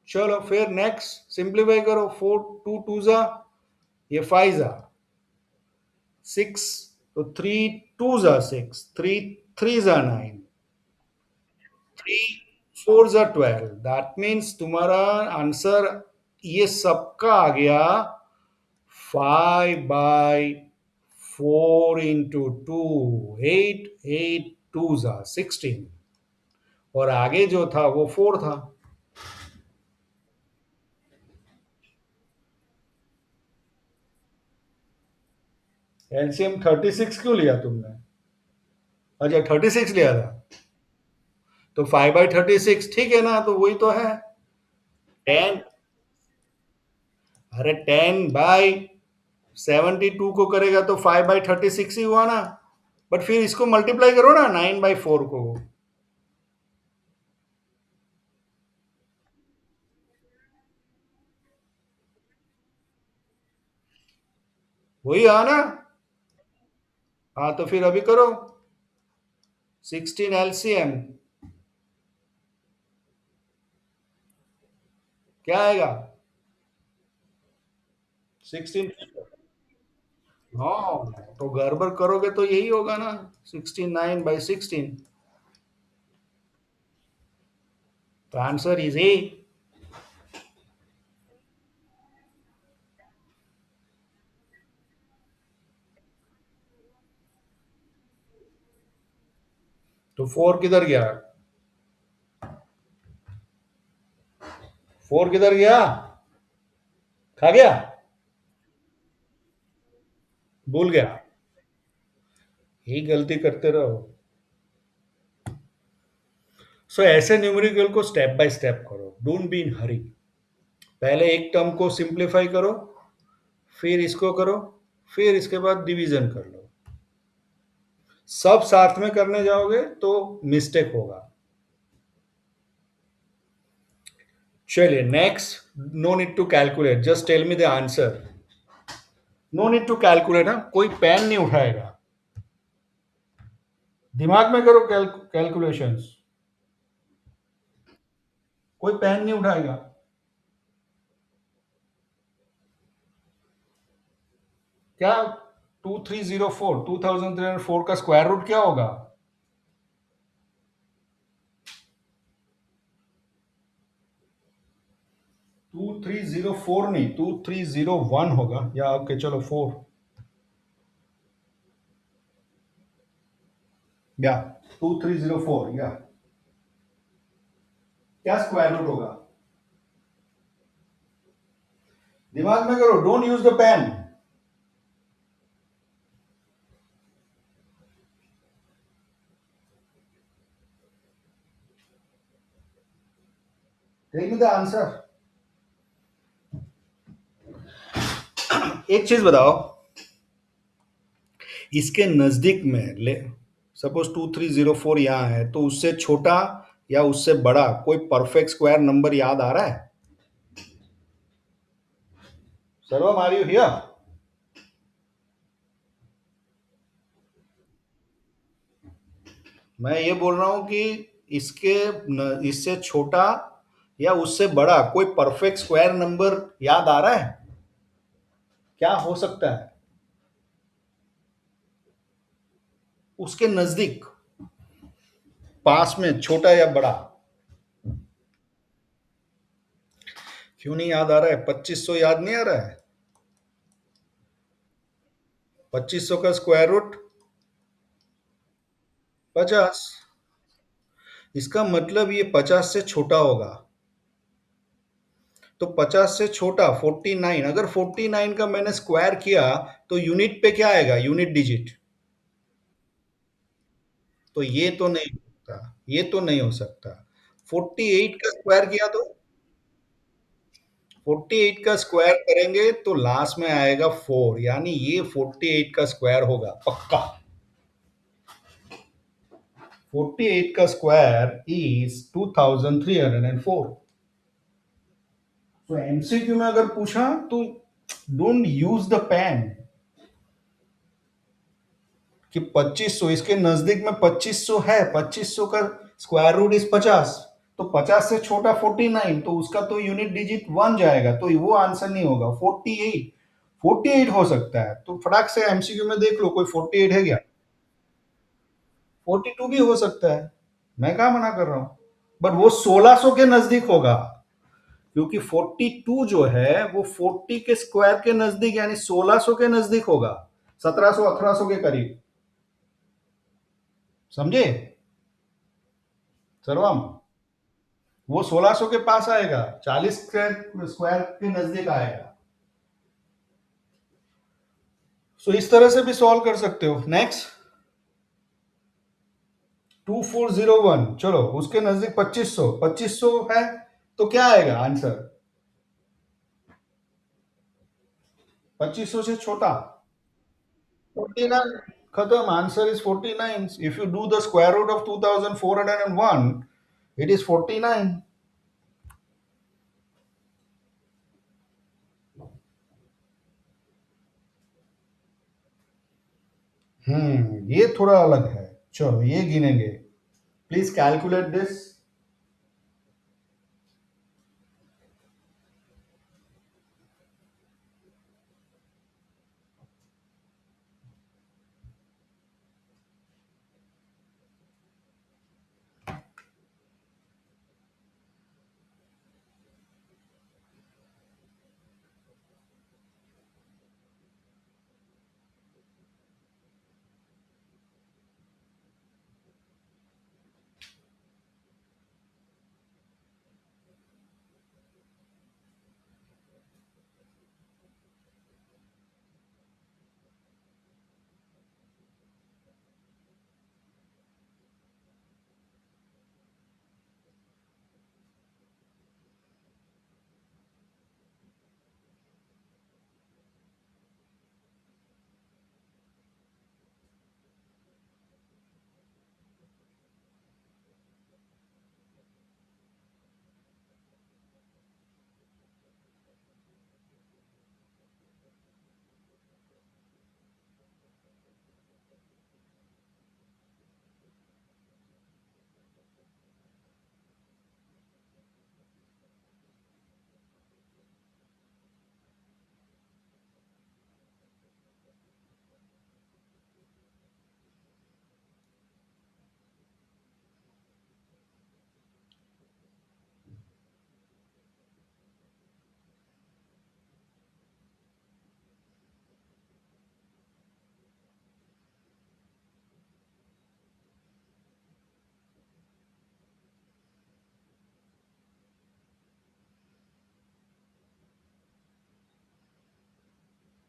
चलो फिर नेक्स्ट सिंप्लीफाई करो, 4 2 2 ज़ा, ये 5 ज़ा 6, तो 3 2 ज़ा 6, 3 3 ज़ा 9, 3 4 ज़ा 12, दैट मीन्स तुम्हारा आंसर ये सबका आ गया 5/4 × 2, 8 8 2 ज़ा 16, और आगे जो था वो 4 था। एलसीएम 36 क्यों लिया तुमने, अच्छा 36 लिया था, तो 5/36 ठीक है ना, तो वही तो है। 10, अरे 10/72 को करेगा तो 5/36 ही हुआ ना, बट फिर इसको मल्टीप्लाई करो ना 9/4 को, वही आ ना। हाँ तो फिर अभी करो, 16 एलसीएम क्या आएगा, 16। हाँ तो गड़बड़ करोगे तो यही होगा ना, 69/16, तो आंसर इज ए। तो 4 किधर गया, 4 किधर गया, खा गया, भूल गया, यही गलती करते रहो। सो ऐसे न्यूमेरिकल को स्टेप बाय स्टेप करो, डोंट बी इन हरी। पहले एक टर्म को सिंप्लीफाई करो, फिर इसको करो, फिर इसके बाद डिवीजन कर लो। सब साथ में करने जाओगे तो मिस्टेक होगा। चलिए next, no need to calculate, just tell me the answer. No need to calculate, हाँ, कोई पेन नहीं उठाएगा, दिमाग में करो कैलकुलेशंस, कोई पेन नहीं उठाएगा। क्या, 2304, 2304 का स्क्वायर रूट क्या होगा, 2304 नहीं, 2301 होगा, या ओके चलो 4, या 2304, या क्या स्क्वायर रूट होगा, दिमाग में करो, don't use the pen. Tell me the answer. एक चीज बताओ, इसके नजदीक में ले, सपोज 2304 यहाँ है, तो उससे छोटा या उससे बड़ा कोई परफेक्ट स्क्वायर नंबर याद आ रहा है? सर्वम, आर यू हियर? मैं ये बोल रहा हूं कि इससे छोटा या उससे बड़ा कोई परफेक्ट स्क्वायर नंबर याद आ रहा है? क्या हो सकता है उसके नजदीक, पास में, छोटा या बड़ा? क्यों नहीं याद आ रहा है? 2500 याद नहीं आ रहा है? 2500 का स्क्वायर रूट 50। इसका मतलब ये 50 से छोटा होगा। तो 50 से छोटा 49, अगर 49 का मैंने स्क्वायर किया तो यूनिट पे क्या आएगा? Unit digit. तो ये तो नहीं हो सकता, ये तो नहीं हो सकता। 48 का स्क्वायर किया तो 48 का स्क्वायर करेंगे तो लास्ट में आएगा 4, यानी ये 48 का स्क्वायर होगा पक्का। 48 का स्क्वायर इज 2304। तो एमसीक्यू में अगर पूछा तो डोंट यूज द पेन कि 2500 इसके नजदीक में 2500 है, 2500 का स्क्वायर रूट इज 50, तो 50 से छोटा 49, तो उसका तो यूनिट डिजिट 1 जाएगा, तो वो आंसर नहीं होगा। 48, 48 हो सकता है, तो फटाक से एमसीक्यू में देख लो कोई 48 है क्या? 42 भी हो सकता है, मैं कहा मना कर रहा हूं, बट वो 1600 के नजदीक होगा, क्योंकि 42 जो है वो 40 के स्क्वायर के नजदीक यानी 1600 के नजदीक होगा, 1700 1800 के करीब। समझे सर्वम? वो 1600 के पास आएगा, 40 स्क्वायर स्क्वायर के नजदीक आएगा। सो इस तरह से भी सॉल्व कर सकते हो। नेक्स्ट 2401, चलो उसके नजदीक 2500, 2500 है, तो क्या आएगा आंसर? 2500 से छोटा 49। खत्म, answer is 49। If you do the square root of 2401, it is 49। ये थोड़ा अलग है। चलो ये गिनेंगे। Please calculate this.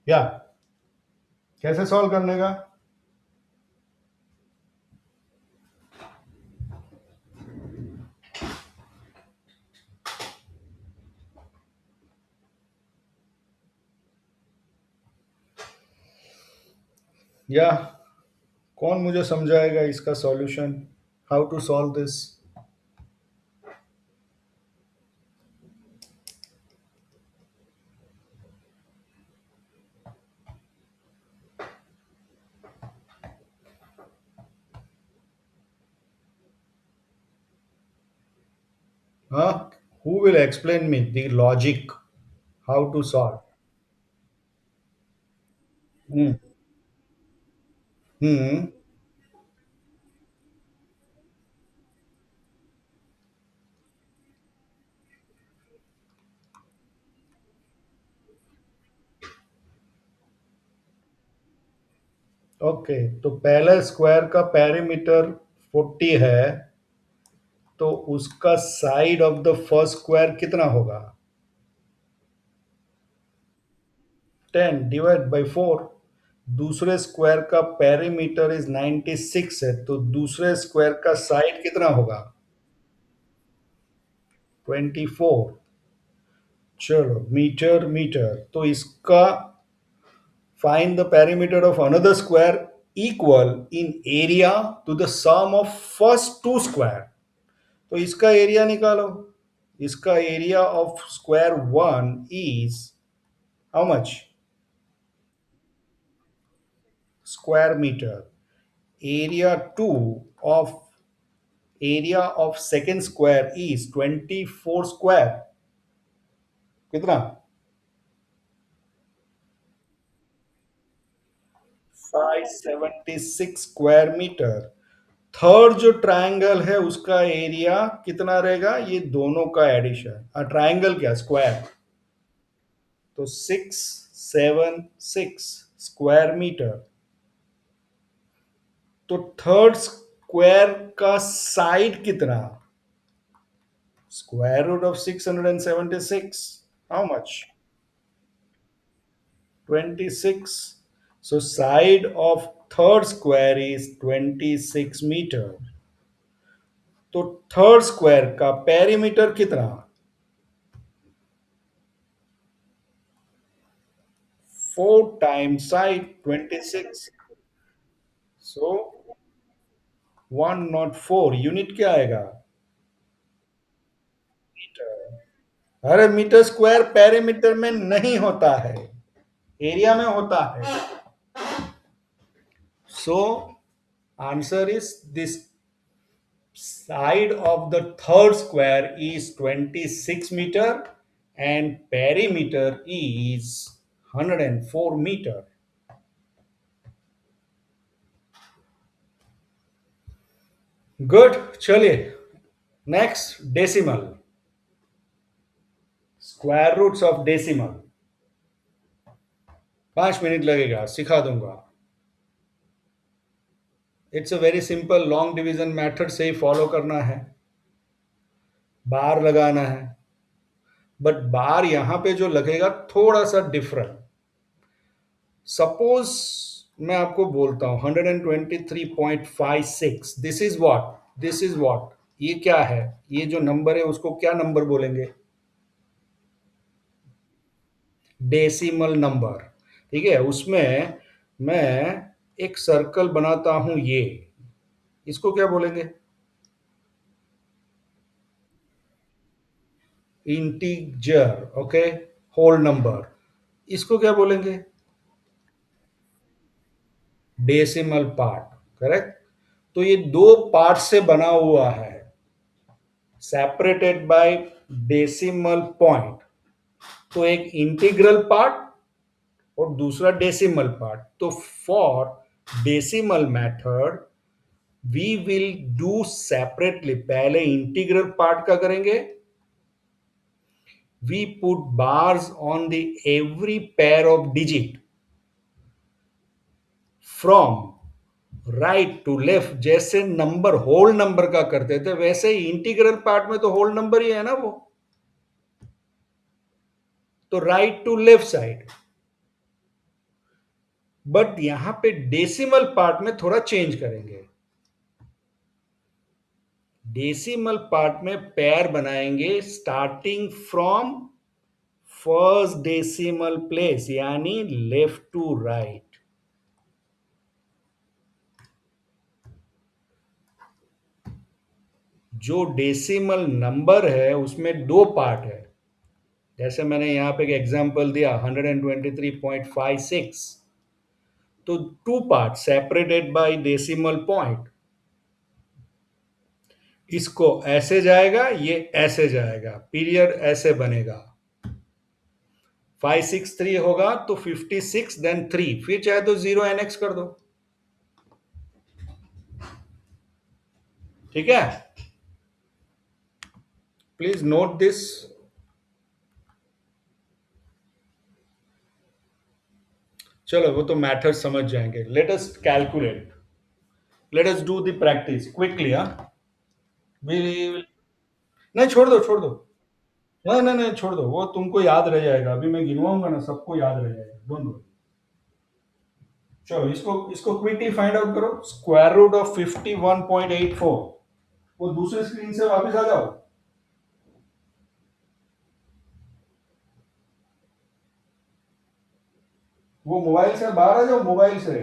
या कैसे सॉल्व करने का? या कौन मुझे समझाएगा इसका solution, how to solve this? Who will explain me the logic how to solve? Hmm. Hmm. Okay, तो पहले स्क्वायर का पेरीमीटर 40 है, तो उसका side of the first square कितना होगा? 10 डिवाइड बाई 4। दूसरे स्क्वायर का पेरीमीटर इज 96 है, तो दूसरे स्क्वायर का साइड कितना होगा? 24। चलो, मीटर मीटर, तो इसका find the perimeter of another square equal in area to the sum of first two square. तो इसका एरिया निकालो। इसका area of square one is how much? Square metre. Area two of area of second square is 24 square. कितना? 576 square metre. Third जो triangle है उसका area कितना रहेगा? ये दोनों का एडिशन। ट्रायंगल क्या, स्क्वायर। तो 676 स्क्वायर मीटर। तो थर्ड स्क्वायर का साइड कितना? Square root of 676, how much? 26। So side of third square is 26 metre. तो थर्ड स्क्वायर का पेरीमीटर कितना? 4 टाइम्स साइड 26। सो 104 यूनिट क्या आएगा? मीटर। अरे मीटर स्क्वायर पेरीमीटर में नहीं होता है, एरिया में होता है। So answer is this, side of the third square is 26 meter and perimeter is 104 meter. Good, चलिए next, decimal. Square roots of decimal. 5 minute लगेगा, सिखा दूंगा। It's a very simple, long division method से ही follow करना है। बार लगाना है, बट बार यहां पे जो लगेगा थोड़ा सा डिफरेंट। सपोज मैं आपको बोलता हूं 123.56, दिस इज व्हाट, ये क्या है? ये जो नंबर है उसको क्या नंबर बोलेंगे? Decimal number. ठीक है, उसमें मैं एक सर्कल बनाता हूं, ये इसको क्या बोलेंगे? इंटीजर। ओके, होल नंबर, इसको क्या बोलेंगे? Decimal part. करेक्ट। तो ये दो पार्ट से बना हुआ है, सेपरेटेड बाय डेसिमल पॉइंट। तो एक इंटीग्रल पार्ट और दूसरा डेसिमल पार्ट। तो for decimal method we will do separately. पहले इंटीग्रल पार्ट का करेंगे। We put bars on the every pair of digit from right to left. जैसे नंबर होल नंबर का करते थे वैसे ही इंटीग्रल पार्ट में तो होल नंबर ही है ना वो। तो right to left side. But यहां पे डेसिमल पार्ट में थोड़ा चेंज करेंगे। डेसिमल पार्ट में पैर बनाएंगे starting from first decimal place, यानी लेफ्ट टू राइट। जो डेसिमल नंबर है उसमें दो पार्ट है। जैसे मैंने यहां पे एक एग्जांपल दिया 123.56, तो two part separated by decimal point. इसको ऐसे जाएगा, ये ऐसे जाएगा, पीरियड ऐसे बनेगा। 563 होगा तो 56 देन 3, फिर चाहे तो 0 NX कर दो। ठीक है, प्लीज नोट दिस। चलो वो तो मैथड समझ जाएंगे। Let us calculate, let us do the practice quickly. हाँ, नहीं छोड़ दो, छोड़ दो। नहीं नहीं नहीं, छोड़ दो, वो तुमको याद रह जाएगा। अभी मैं गिनवाऊंगा ना, सबको याद रह जाएगा, डोंट वरी। चलो इसको इसको क्विकली फाइंड आउट करो। Square root of 51.84। वो दूसरे स्क्रीन से वापस आ जाओ। वो मोबाइल से बाहर आ जाओ, मोबाइल से।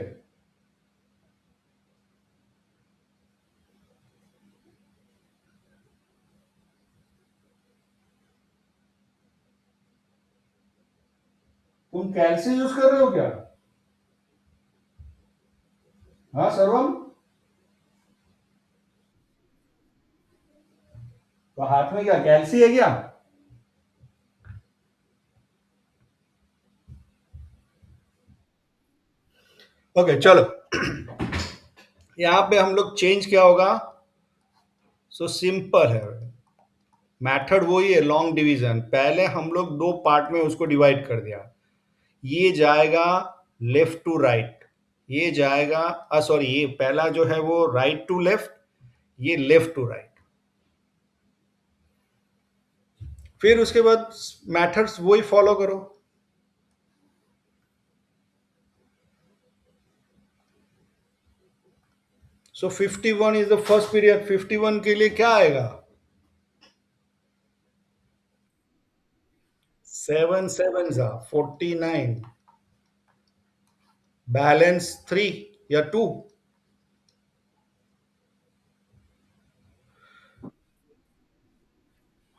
तुम कैलसी यूज कर रहे हो क्या? हाँ सर्वम। तो हाथ में क्या कैलसी है क्या? ओके चलो। यहाँ पे हम लोग चेंज क्या होगा? सो सिंपल है, मेथड वही है, लॉन्ग डिवीजन। पहले हम लोग दो पार्ट में उसको डिवाइड कर दिया। ये जाएगा लेफ्ट टू राइट, ये जाएगा सॉरी, ये पहला जो है वो राइट टू लेफ्ट, ये लेफ्ट टू राइट। फिर उसके बाद मेथड्स वही फॉलो करो। सो 51 इज द फर्स्ट पीरियड। 51 के लिए क्या आएगा? 7 7 49, बैलेंस 3 या 2।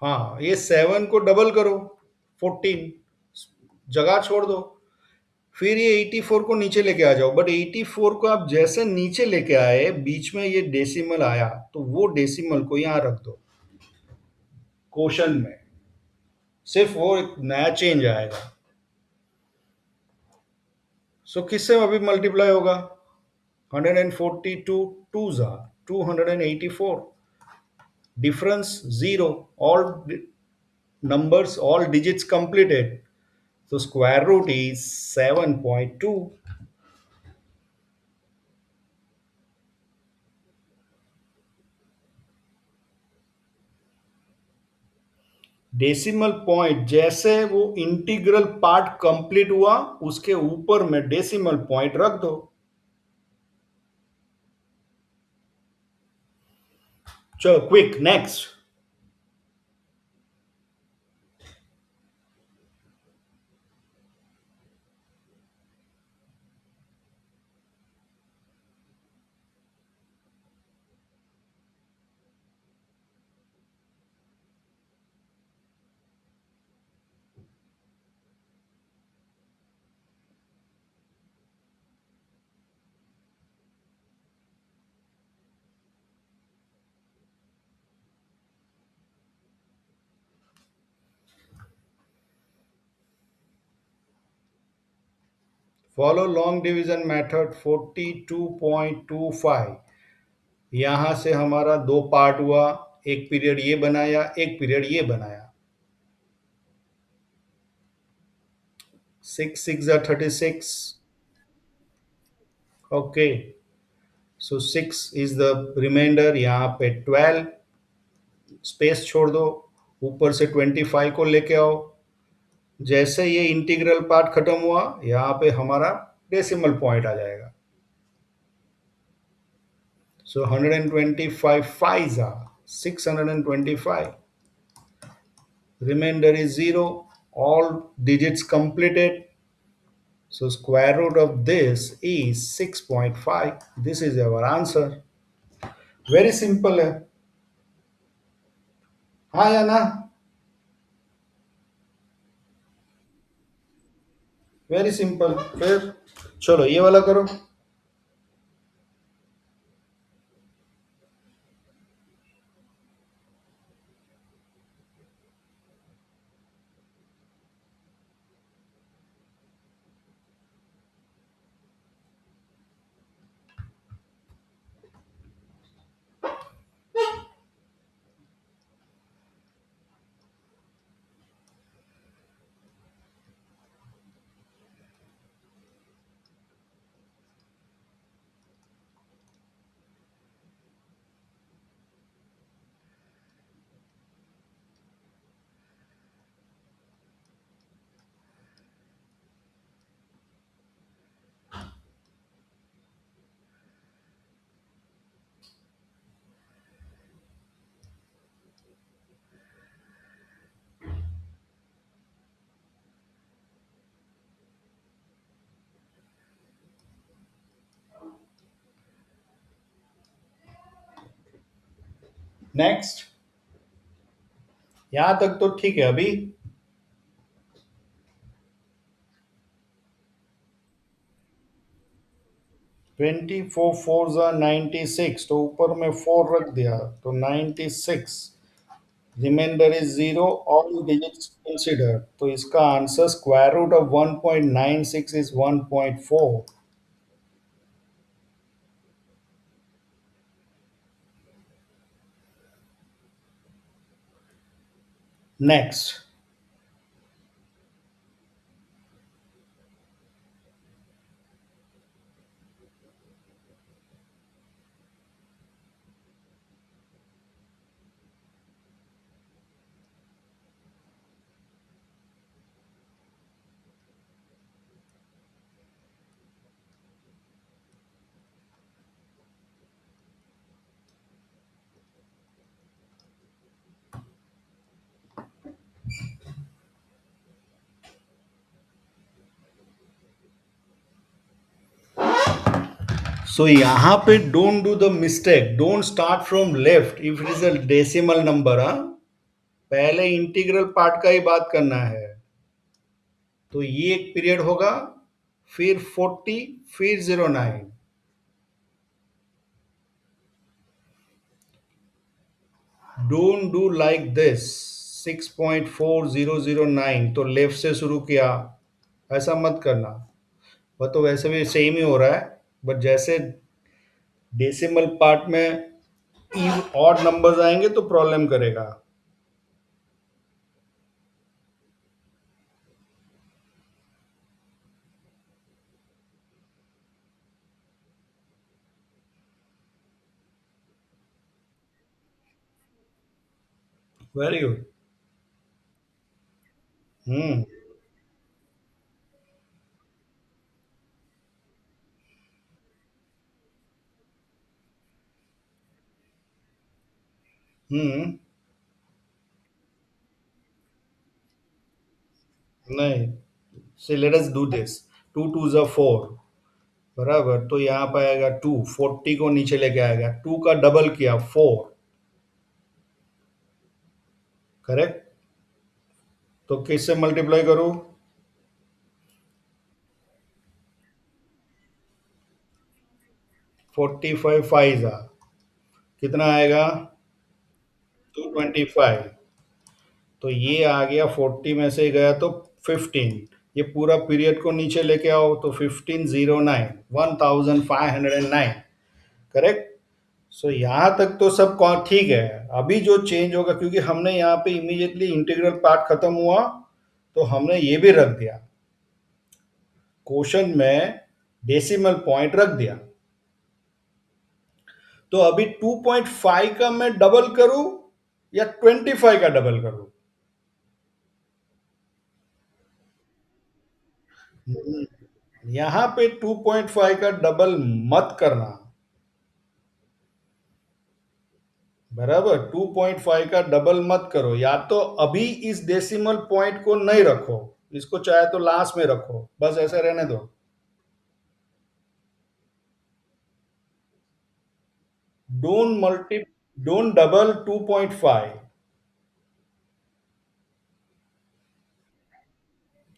हाँ, ये 7 को डबल करो, 14, जगह छोड़ दो। फिर ये 84 को नीचे लेके आ जाओ, बट 84 को आप जैसे नीचे लेके आए, बीच में ये डेसिमल आया, तो वो डेसिमल को यहां रख दो क्वोशन में। सिर्फ वो एक नया चेंज आएगा। सो किससे अभी मल्टीप्लाई होगा? 142 टू जा 284, difference zero, all numbers, all digits completed. So square root is 7.2. Decimal point जैसे वो इंटीग्रल पार्ट कंप्लीट हुआ, उसके ऊपर में डेसिमल पॉइंट रख दो। चलो quick next. Follow long division method 42.25। यहां से हमारा दो पार्ट हुआ, एक पीरियड ये बनाया, एक पीरियड ये बनाया। 6 6 36। Okay, so 6 is the remainder. यहाँ पे 12, स्पेस छोड़ दो, ऊपर से 25 को लेके आओ। जैसे ये इंटीग्रल पार्ट खत्म हुआ, यहाँ पे हमारा डेसिमल पॉइंट आ जाएगा। सो 125 5 625, remainder is 0, all digits completed. So square root of this is 6.5. This is our answer. Very simple है। हाँ या ना? Very simple. फिर चलो ये वाला करो। नेक्स्ट। यहां तक तो ठीक है अभी। 24 4 96, तो ऊपर में 4 रख दिया तो 96। Reminder is zero, all digits consider, तो इसका answer square root of 1.96 is 1.4। Next. So यहाँ पे don't do the mistake, don't start from left if it is a decimal number. हाँ, पहले इंटीग्रल पार्ट का ही बात करना है। तो ये एक पीरियड होगा, फिर 40, फिर 09। Don't do like this. 6.4009 तो लेफ्ट से शुरू किया, ऐसा मत करना। वह तो वैसे भी सेम ही हो रहा है, बट जैसे डेसिमल पार्ट में ऑड नंबर्स आएंगे तो प्रॉब्लम करेगा। Very good. हम्म। हम्म। नहीं, से लेट अस डू दिस। 2 2 4, बराबर, तो यहाँ पे आएगा 2, 40 को नीचे लेके आएगा, 2 का डबल किया 4। करेक्ट। तो किससे मल्टीप्लाई करूं? 45 फाइव जा कितना आएगा? 225। तो ये आ गया, 40 में से गया तो 15। ये पूरा पीरियड को नीचे लेके आओ तो 1509, 1509। करेक्ट। सो यहाँ तक तो सब ठीक है। अभी जो चेंज होगा, क्योंकि हमने यहाँ पे इमीडिएटली इंटीग्रल पार्ट खत्म हुआ, तो हमने ये भी रख दिया क्वेश्चन में, डेसिमल पॉइंट रख दिया। तो अभी 2.5 का मैं डबल करूं या 25 का डबल करूं? यहां पे 2.5 का डबल मत करना। बराबर, 2.5 का डबल मत करो। या तो अभी इस डेसिमल पॉइंट को नहीं रखो, इसको चाहे तो लास्ट में रखो, बस ऐसे रहने दो। Don't multi don't double 2.5।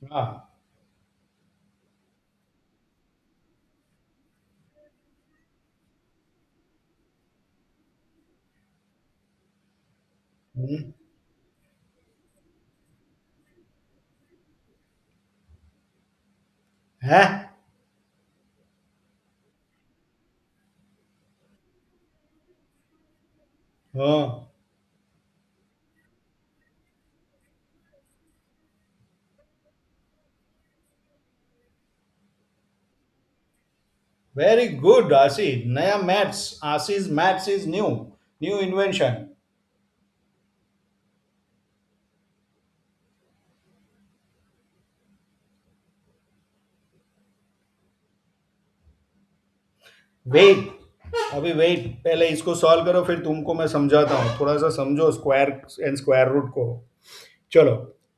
हाँ। हम्म, है। हाँ। वेरी गुड आशीष, नया maths, Ashish maths is new, new invention. Wait, अभी वेट, पहले इसको सॉल्व करो, फिर तुमको मैं समझाता हूँ। थोड़ा सा समझो स्क्वायर एंड स्क्वायर रूट को। चलो।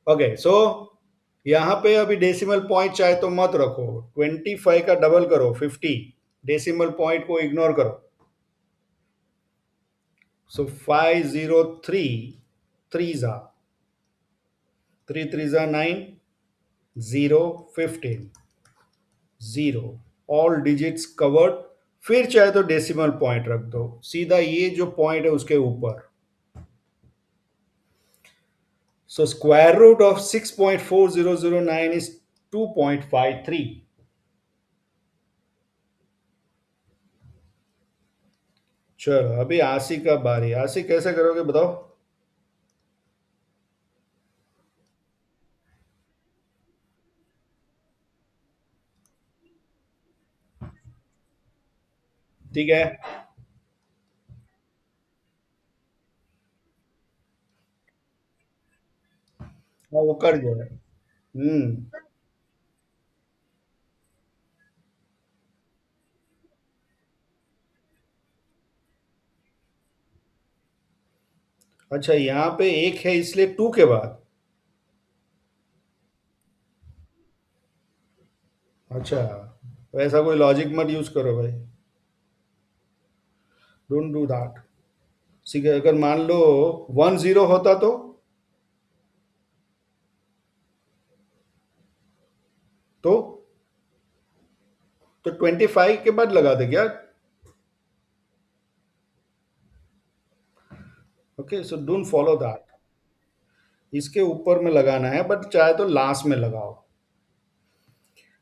ओके, सो यहाँ पे अभी डेसिमल पॉइंट चाहे तो मत रखो, 25 का डबल करो 50। डेसिमल पॉइंट को इग्नोर करो। So 503 threes are 3 threes are 9, 0 15 0 all digits covered. फिर चाहे तो डेसिमल पॉइंट रख दो सीधा ये जो पॉइंट है उसके ऊपर। So square root of 6.4009 is 2.53। चलो अभी आशी का बारी। आशी कैसे करोगे बताओ। ठीक है। हाँ वो कर जाए। हम्म। अच्छा यहाँ पे एक है इसलिए टू के बाद। अच्छा वैसा कोई लॉजिक मत यूज करो भाई। Don't do that. ठीक है अगर मान लो 10 होता तो 25 के बाद लगा दे क्या। Okay so don't follow that. इसके ऊपर में लगाना है बट चाहे तो लास्ट में लगाओ।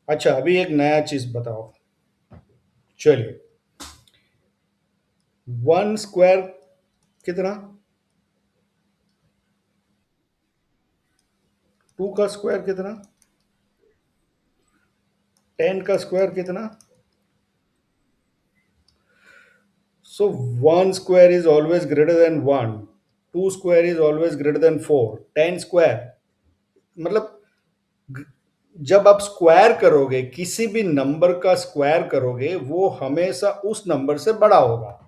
अच्छा अभी एक नया चीज बताओ। चलिए 1 स्क्वायर कितना। 2 का स्क्वायर कितना। 10 का स्क्वायर कितना। सो 1 square is always greater than 1। 2 square is always greater than 4। 10 square मतलब ग- जब आप स्क्वायर करोगे किसी भी नंबर का स्क्वायर करोगे वो हमेशा उस नंबर से बड़ा होगा।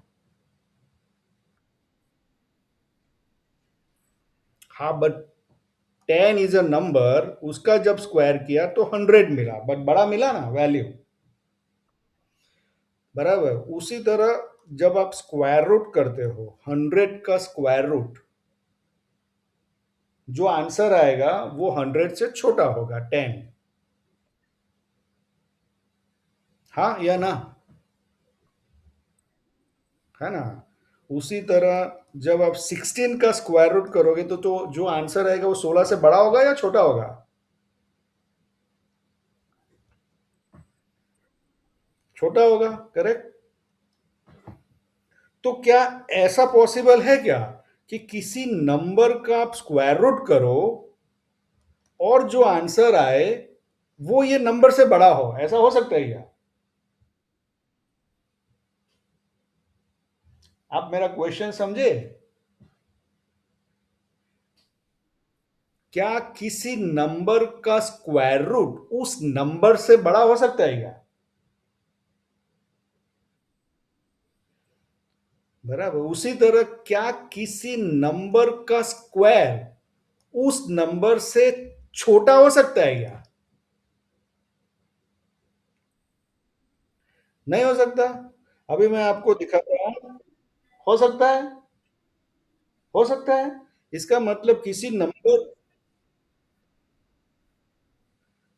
हाँ बट 10 इज अ नंबर उसका जब स्क्वायर किया तो 100 मिला बट बड़ा मिला ना वैल्यू। बराबर उसी तरह जब आप स्क्वायर रूट करते हो 100 का स्क्वायर रूट जो आंसर आएगा वो 100 से छोटा होगा 10। हाँ या ना। है ना। उसी तरह जब आप 16 का स्क्वायर रूट करोगे तो जो आंसर आएगा वो 16 से बड़ा होगा या छोटा होगा। छोटा होगा। करेक्ट। तो क्या ऐसा पॉसिबल है क्या कि किसी नंबर का आप स्क्वायर रूट करो और जो आंसर आए वो ये नंबर से बड़ा हो। ऐसा हो सकता है क्या। आप मेरा क्वेश्चन समझे। क्या किसी नंबर का स्क्वायर रूट उस नंबर से बड़ा हो सकता है क्या। बराबर उसी तरह क्या किसी नंबर का स्क्वायर उस नंबर से छोटा हो सकता है क्या। नहीं हो सकता। अभी मैं आपको दिखाता हूं। हो सकता है। हो सकता है। इसका मतलब किसी नंबर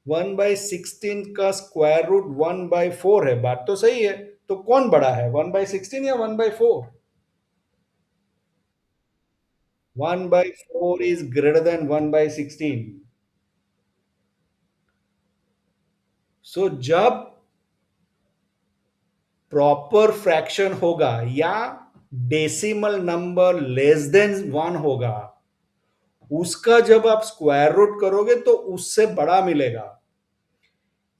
1/16 का स्क्वायर रूट 1/4 है। बात तो सही है। तो कौन बड़ा है 1/16 या 1/4। 1/4 इज ग्रेटर देन 1/16। सो जब प्रॉपर फ्रैक्शन होगा या डेसिमल नंबर लेस देन 1 होगा उसका जब आप स्क्वायर रूट करोगे तो उससे बड़ा मिलेगा।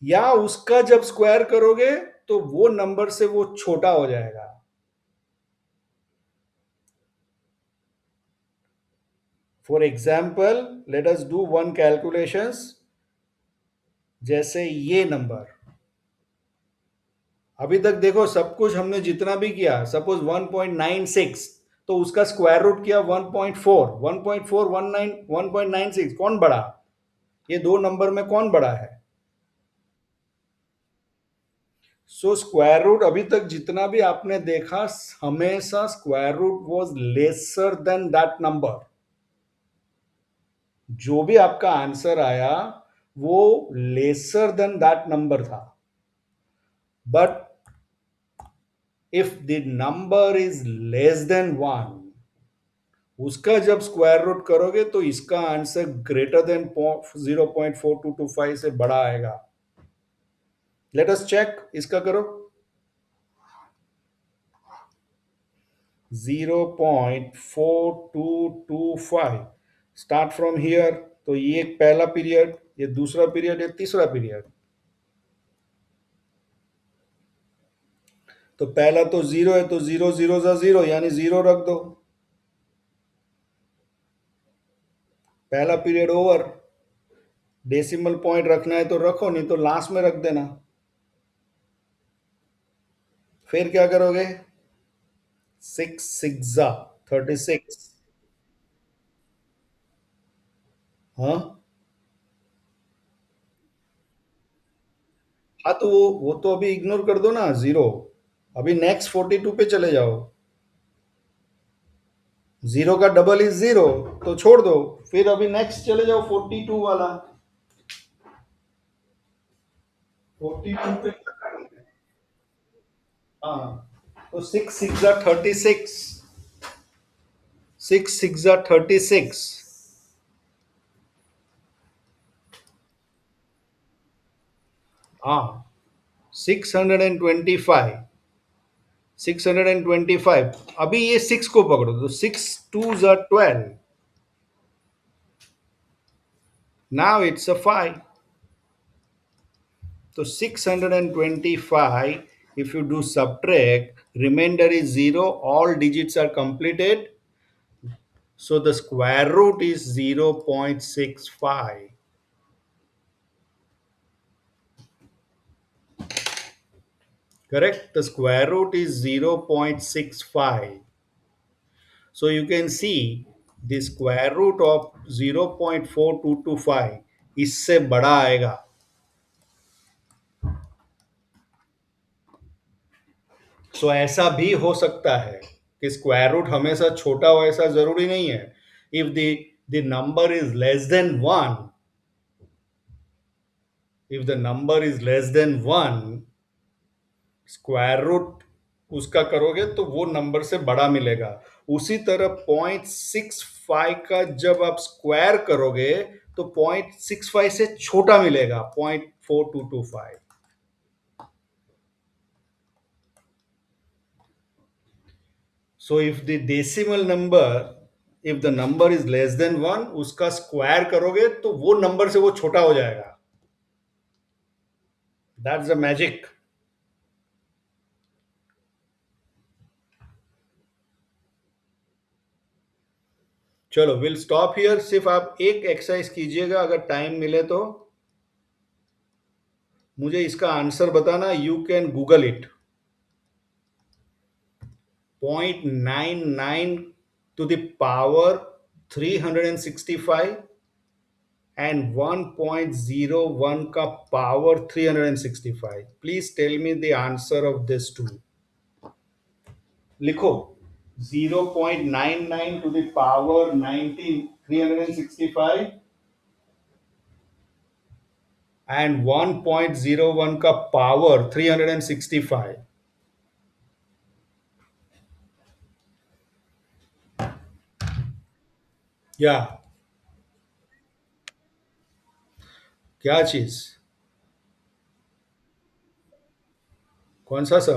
या उसका जब स्क्वायर करोगे तो वो नंबर से वो छोटा हो जाएगा। For example let us do one calculations. जैसे ये नंबर अभी तक देखो सब कुछ हमने जितना भी किया सपोज 1.96 तो उसका स्क्वायर रूट किया 1.4 1.4 19 1.96 कौन बड़ा। ये दो नंबर में कौन बड़ा है। सो स्क्वायर रूट अभी तक जितना भी आपने देखा, हमेशा square root was lesser than that number. जो भी आपका आंसर आया वो लेसर देन दैट नंबर था। But if the number is less than one, उसका जब स्क्वायर रूट करोगे तो इसका आंसर ग्रेटर देन 0.4225 से बड़ा आएगा। लेट अस चेक, इसका करो। 0.4225 स्टार्ट फ्रॉम हियर। तो ये एक पहला पीरियड, ये दूसरा पीरियड, ये तीसरा पीरियड। तो पहला तो जीरो है, तो जीरो जीरो जा जीरो, यानी जीरो रख दो। पहला पीरियड ओवर। डेसिमल पॉइंट रखना है तो रखो, नहीं तो लास्ट में रख देना। फिर क्या करोगे? 6 6 36। हाँ, हाँ, तो वो तो अभी इग्नोर कर दो ना, जीरो। अभी नेक्स्ट 42 पे चले जाओ। जीरो का डबल इज जीरो, तो छोड़ दो। फिर अभी नेक्स्ट चले जाओ 42 वाला। 42 पे। हाँ, तो 6 6 36। 6 6 36। हाँ, 625। 625। अभी ये सिक्स को पकड़ो, तो 6 2 12। Now it's a 5। तो 625, if you do subtract, remainder is 0, all digits are completed, so the square root is 0.65. Correct? The square root is 0.65. So you can see the square root of 0.4225 इससे बड़ा आएगा। सो ऐसा भी हो सकता है कि स्क्वायर रूट हमेशा छोटा हो, ऐसा जरूरी नहीं है। If the number is less than one, if the number is less than one, square root उसका करोगे तो वो नंबर से बड़ा मिलेगा। उसी तरह 0.65 का जब आप स्क्वायर करोगे तो 0.65 से छोटा मिलेगा, 0.4225। So if the decimal number, if the number is less than one, उसका स्क्वायर करोगे तो वो नंबर से वो छोटा हो जाएगा। That's the magic. चलो, विल स्टॉप हियर। सिर्फ आप एक एक्सरसाइज कीजिएगा, अगर टाइम मिले तो। मुझे इसका आंसर बताना, you can Google it. 0.99 to the power 365 and 1.01 का power 365। Please tell me the answer of this too. लिखो, 0.99 टू द पावर 19 365 and 1.01 का पावर 365। या क्या चीज? कौन सा सम?